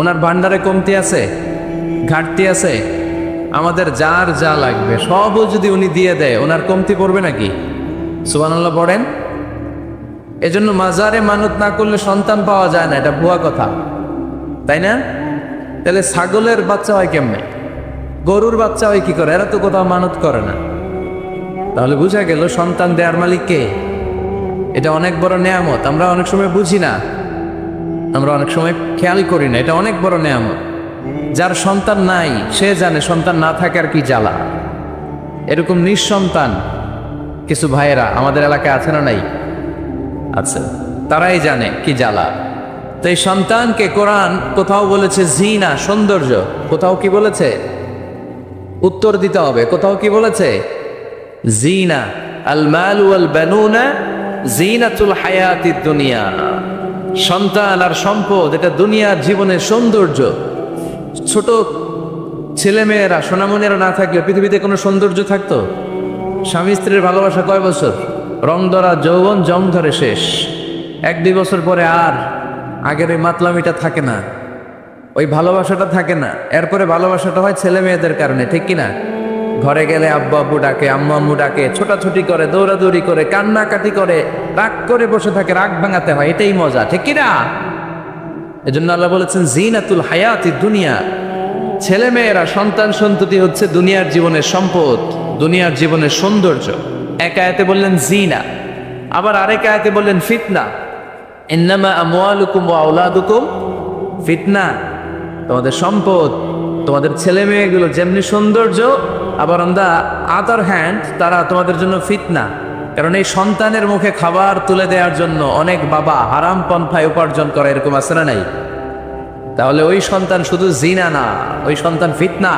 ওনার ভান্ডারে কমতি আছে, ঘাটতি আছে? আমাদের যার যা লাগবে সবও যদি উনি দিয়ে দেয়, ওনার কমতি পড়বে নাকি? সুবহানাল্লাহ পড়েন। এজন্য মাজারে মানত না করলে সন্তান পাওয়া যায় না, এটা ভুয়া কথা, তাই না? তাহলে ছাগলের বাচ্চা হয় কেমনে, গরুর বাচ্চা হয় কি করে? এরা তো কোথাও মানত করে না। তাহলে বুঝা গেল সন্তান দেয়ার মালিক কে। এটা অনেক বড় নেয়ামত। আমরা অনেক সময় বুঝি না, আমরা অনেক সময় খেয়াল করি না। এটা অনেক বড় নেয়ামত। যার সন্তান নাই সে জানে সন্তান না থাকার কি জ্বালা। এরকম নিঃসন্তান কিছু ভাইয়েরা আমাদের এলাকায় আছে না নাই? আছে। তারাই জানে কি জ্বালা। তো এই সন্তানকে কোরআন কোথাও বলেছে জিনা, সৌন্দর্য। কোথাও কি বলেছে? উত্তর দিতে হবে। কোথাও কি বলেছে? জিনা। আল মাল ওয়াল বানুনা জিনাতুল হায়াতিদ দুনিয়া। সন্তান আর সম্পদ এটা দুনিয়ার জীবনের সৌন্দর্য। ছোট ছেলেমেয়েরা, সোনামণিরা না থাকলে পৃথিবীতে কোনো সৌন্দর্য থাকতো? স্বামী স্ত্রীর ভালোবাসা কয় বছর? রং ধরা যৌবন জং ধরে শেষ। 1-2 বছর পরে আর আগের ওই মাতলামিটা থাকে না, ওই ভালোবাসাটা থাকে না। এরপরে ভালোবাসাটা হয় ছেলে মেয়েদের কারণে, ঠিক কিনা? ঘরে গেলে আব্বু আব্বু ডাকে, আম্মু আম্মু ডাকে, ছোটাছুটি করে, দৌড়াদৌড়ি করে, কান্নাকাটি করে, রাগ করে বসে থাকে, রাগ ভাঙাতে হয়। এটাই মজা, ঠিক কিনা? এজন্য আল্লাহ বলেছেন জিনাতুল হায়াতিদ দুনিয়া। ছেলে মেয়েরা, সন্তান সন্ততি হচ্ছে দুনিয়ার জীবনের সম্পদ, দুনিয়ার জীবনের সৌন্দর্য। এক আয়াতে বললেন জিনা, আবার আরেক আয়াতে বললেন ফিতনা। ইন্নামা আমওয়ালুকুম ওয়া আওলাদুকুম ফিতনা। তোমাদের সম্পদ, তোমাদের ছেলে মেয়েগুলো যেমনি সৌন্দর্য, আবার অন দা আদার হ্যান্ড তারা তোমাদের জন্য ফিতনা। কারণ এই সন্তানের মুখে খাবার তুলে দেওয়ার জন্য অনেক বাবা হারাম পন্থায় উপার্জন করে, এরকম আছে না নাই? তাহলে ওই সন্তান শুধু জিনা না, ওই সন্তান ফিতনা।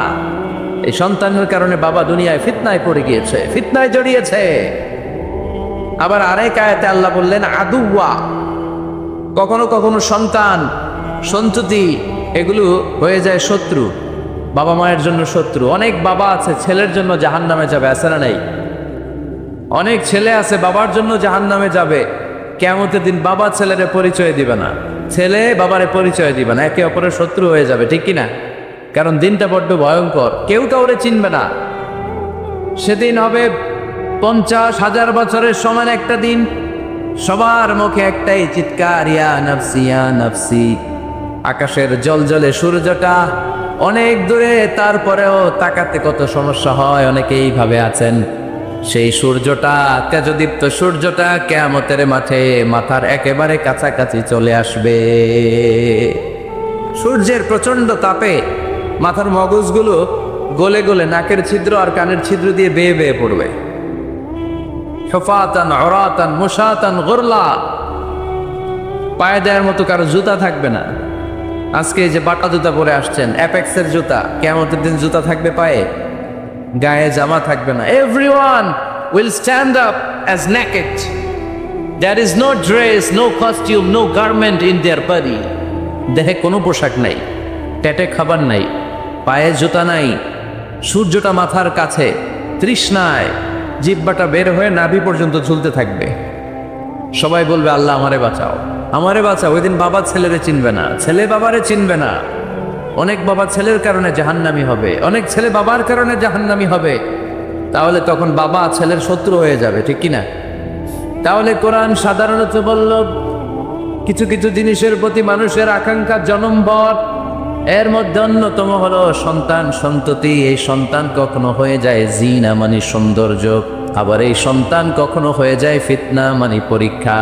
এই সন্তানের কারণে বাবা দুনিয়ায় ফিতনায় পড়ে গিয়েছে, ফিতনায় জড়িয়েছে। আবার আরেক আয়াতে আল্লাহ বললেন আদুওয়া। কখনো কখনো সন্তান সন্ততি এগুলো হয়ে যায় শত্রু, বাবা মায়ের জন্য শত্রু। অনেক বাবা আছে ছেলের জন্য জাহান্নামে যাবে, আছে না নাই? অনেক ছেলে আছে বাবার জন্য জাহান্নামে যাবে। কিয়ামতের দিন বাবা ছেলেরে পরিচয় দিবে না, ছেলে বাবারে পরিচয় দিবে না, একে অপরের শত্রু হয়ে যাবে, ঠিক কিনা? কারণ দিনটা বড্ড ভয়ঙ্কর, কেউ কাউরে চিনবে না। সেদিন হবে 50,000 বছরের সমান একটা দিন। সবার মুখে একটাই চিৎকার, ইয়া নাফসি ইয়া নাফসি। আকাশের জলজলে সূর্যটা অনেক দূরে, তারপরেও তাকাতে কত সমস্যা হয়। অনেকে এইভাবে আছেন, সেই সূর্যটা, তেজদীপ্ত সূর্যটা কিয়ামতের মাঠে মাথার একেবারে কাছাকাছি চলে আসবে। সূর্যের প্রচন্ড তাপে মাথার মগজগুলো গলে গলে নাকের ছিদ্র আর কানের ছিদ্র দিয়ে বেয়ে বেয়ে পড়বে। হুফাতান উরাতান মুশাতান গুরলা। পায়ে দেওয়ার মতো কারো জুতা থাকবে না। আজকে এই যে বাটা জুতা পরে আসছেন, অ্যাপেক্সের জুতা, কিয়ামতের দিন জুতা থাকবে পায়ে, গায়ে জামা থাকবে না। Everyone will stand up as naked. There is no dress, no costume, no garment in their body. দেহে কোনো পোশাক নাই, পেটে খাবার নাই, পায়ে জুতা নাই। সূর্যটা মাথার কাছে, তৃষ্ণায় জিহ্বাটা বের হয়ে নাভি পর্যন্ত ঝুলতে থাকবে। সবাই বলবে আল্লাহ আমারে বাঁচাও, আমারে বাঁচাও। ওই দিন বাবা ছেলেরে চিনবে না, ছেলে বাবারে চিনবে না। অনেক বাবা ছেলের কারণে জাহান্নামী হবে, অনেক ছেলে বাবার কারণে জাহান্নামী হবে। তাহলে তখন বাবা ছেলের শত্রু হয়ে যাবে, ঠিক কিনা? তাহলে কোরআন সাধারণত বলল কিছু কিছু জিনিসের প্রতি মানুষের আকাঙ্ক্ষা জনমভর। এর মধ্যে অন্যতম হলো সন্তান সন্ততি। এই সন্তান কখনো হয়ে যায় জিনা, মানে সৌন্দর্য। আবার এই সন্তান কখনো হয়ে যায় ফিতনা মানে পরীক্ষা,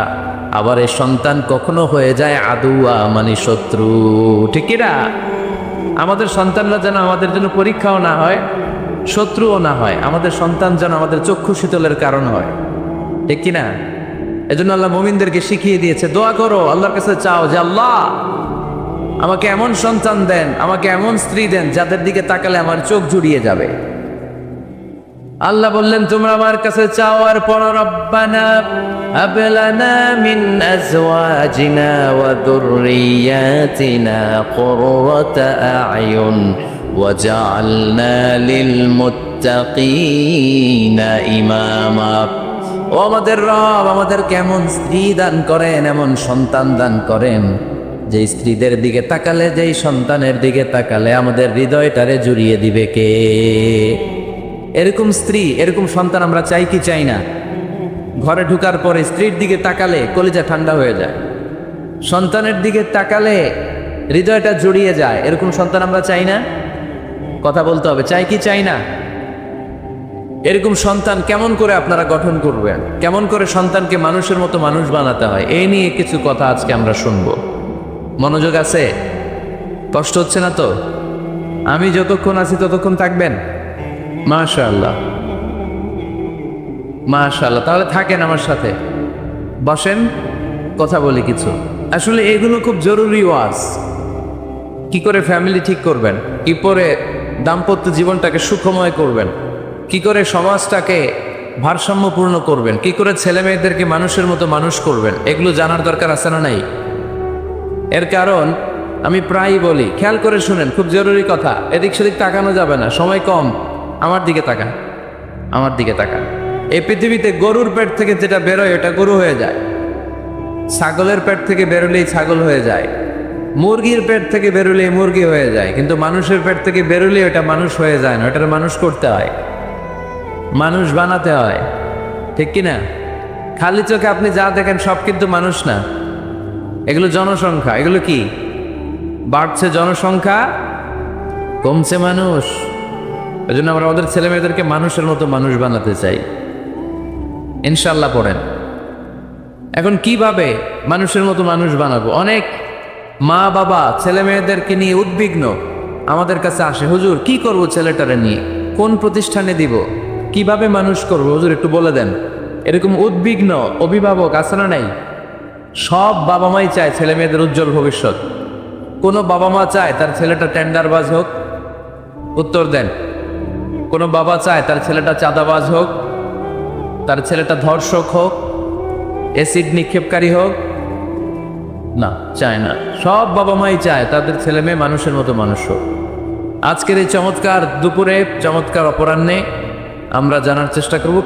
আবার এই সন্তান কখনো হয়ে যায় আদুয়া মানে শত্রু। ঠিক কি না? আমাদের সন্তানরা যেন আমাদের জন্য পরীক্ষাও না হয়, শত্রুও না হয়, আমাদের সন্তান যেন আমাদের চক্ষু শীতলের কারণ হয়। ঠিক কি না? এজন্য আল্লাহ মুমিনদেরকে শিখিয়ে দিয়েছে, দোয়া করো, আল্লাহর কাছে চাও যে আল্লাহ আমাকে এমন সন্তান দেন, আমাকে এমন স্ত্রী দেন যাদের দিকে তাকালে আমার চোখ জুড়িয়ে যাবে। আল্লাহ বললেন তোমরা আমার কাছে চাও আর পড়ো, রব্বানা হাব লানা মিন আজওয়াজিনা ওয়া যুররিয়াতিনা কুররাতা আ'য়ুন ওয়াজআলনা লিল মুত্তাকিনা ইমামা। ও আমাদের রব, আমাদের কেমন স্ত্রী দান করেন, এমন সন্তান দান করেন যে স্ত্রীদের দিকে তাকালে, যেই সন্তানের দিকে তাকালে আমাদের হৃদয়টারে জুড়িয়ে দিবে কে? এরকম স্ত্রী, এরকম সন্তান আমরা চাই কি চাই না? ঘরে ঢুকার পরে স্ত্রীর দিকে তাকালে কলিজা ঠান্ডা হয়ে যায়, সন্তানের দিকে তাকালে হৃদয়টা জড়িয়ে যায়, এরকম সন্তান আমরা চাই না? কথা বলতে হবে, চাই কি চাই না? এরকম সন্তান কেমন করে আপনারা গঠন করবেন, কেমন করে সন্তানকে মানুষের মতো মানুষ বানাতে হয়, এই নিয়ে কিছু কথা আজকে আমরা শুনবো। মনোযোগ আছে? কষ্ট হচ্ছে না তো? আমি যতক্ষণ আছি ততক্ষণ থাকবেন? মাশাআল্লাহ, মাশাআল্লাহ। তাহলে থাকেন আমার সাথে, বসেন, কথা বলি কিছু। আসলে এগুলো খুব জরুরি ওয়াজ। কি করে ফ্যামিলি ঠিক করবেন, কি করে দাম্পত্য জীবনটাকে সুখময় করবেন, কি করে সমাজটাকে ভারসাম্যপূর্ণ করবেন, কি করে ছেলে মেয়েদেরকে মানুষের মতো মানুষ করবেন, এগুলো জানার দরকার আছে না নাই? এর কারণ আমি প্রায়ই বলি, খেয়াল করে শুনেন, খুব জরুরি কথা, এদিক সেদিক তাকানো যাবে না, সময় কম। আমার দিকে তাকান, আমার দিকে তাকান। এই পৃথিবীতে গরুর পেট থেকে যেটা বেরোয় ওটা গরু হয়ে যায়, ছাগলের পেট থেকে বেরোলেই ছাগল হয়ে যায়, মুরগির পেট থেকে বেরোলেই মুরগি হয়ে যায়, কিন্তু মানুষের পেট থেকে বেরোলেই ওটা মানুষ হয়ে যায় না, ওটার মানুষ করতে হয়, মানুষ বানাতে হয়। ঠিক কিনা? খালি চোখে আপনি যা দেখেন সব কিন্তু মানুষ না, এগুলো জনসংখ্যা। এগুলো কি? বাড়ছে জনসংখ্যা, কমছে মানুষ। ওই জন্য আমরা আমাদের ছেলে মেয়েদেরকে মানুষের মতো মানুষ বানাতে চাই, ইনশাল্লাহ। পড়েন। এখন কিভাবে মানুষের মতো মানুষ বানাবো? অনেক মা বাবা ছেলে মেয়েদেরকে নিয়ে উদ্বিগ্ন, আমাদের কাছে আসে, হুজুর কি করব ছেলেটারে নিয়ে, কোন প্রতিষ্ঠানে দিব, কিভাবে মানুষ করবো হুজুর একটু বলে দেন। এরকম উদ্বিগ্ন অভিভাবক আছে না নাই? সব বাবা মাই চায় ছেলে মেয়েদের উজ্জ্বল ভবিষ্যৎ। কোনো বাবা মা চায় তার ছেলেটা টেন্ডারবাজ হোক? উত্তর দেন। কোনো বাবা চায় তার ছেলেটা চাঁদাবাজ হোক, তার ছেলেটা ধর্ষক হোক, অ্যাসিড নিক্ষেপকারী হোক? না, চায় না। সব বাবা মাই চায় তাদের ছেলে মেয়ে মানুষের মতো মানুষ হোক। আজকের এই চমৎকার দুপুরে, চমৎকার অপরাহ্নে আমরা জানার চেষ্টা করব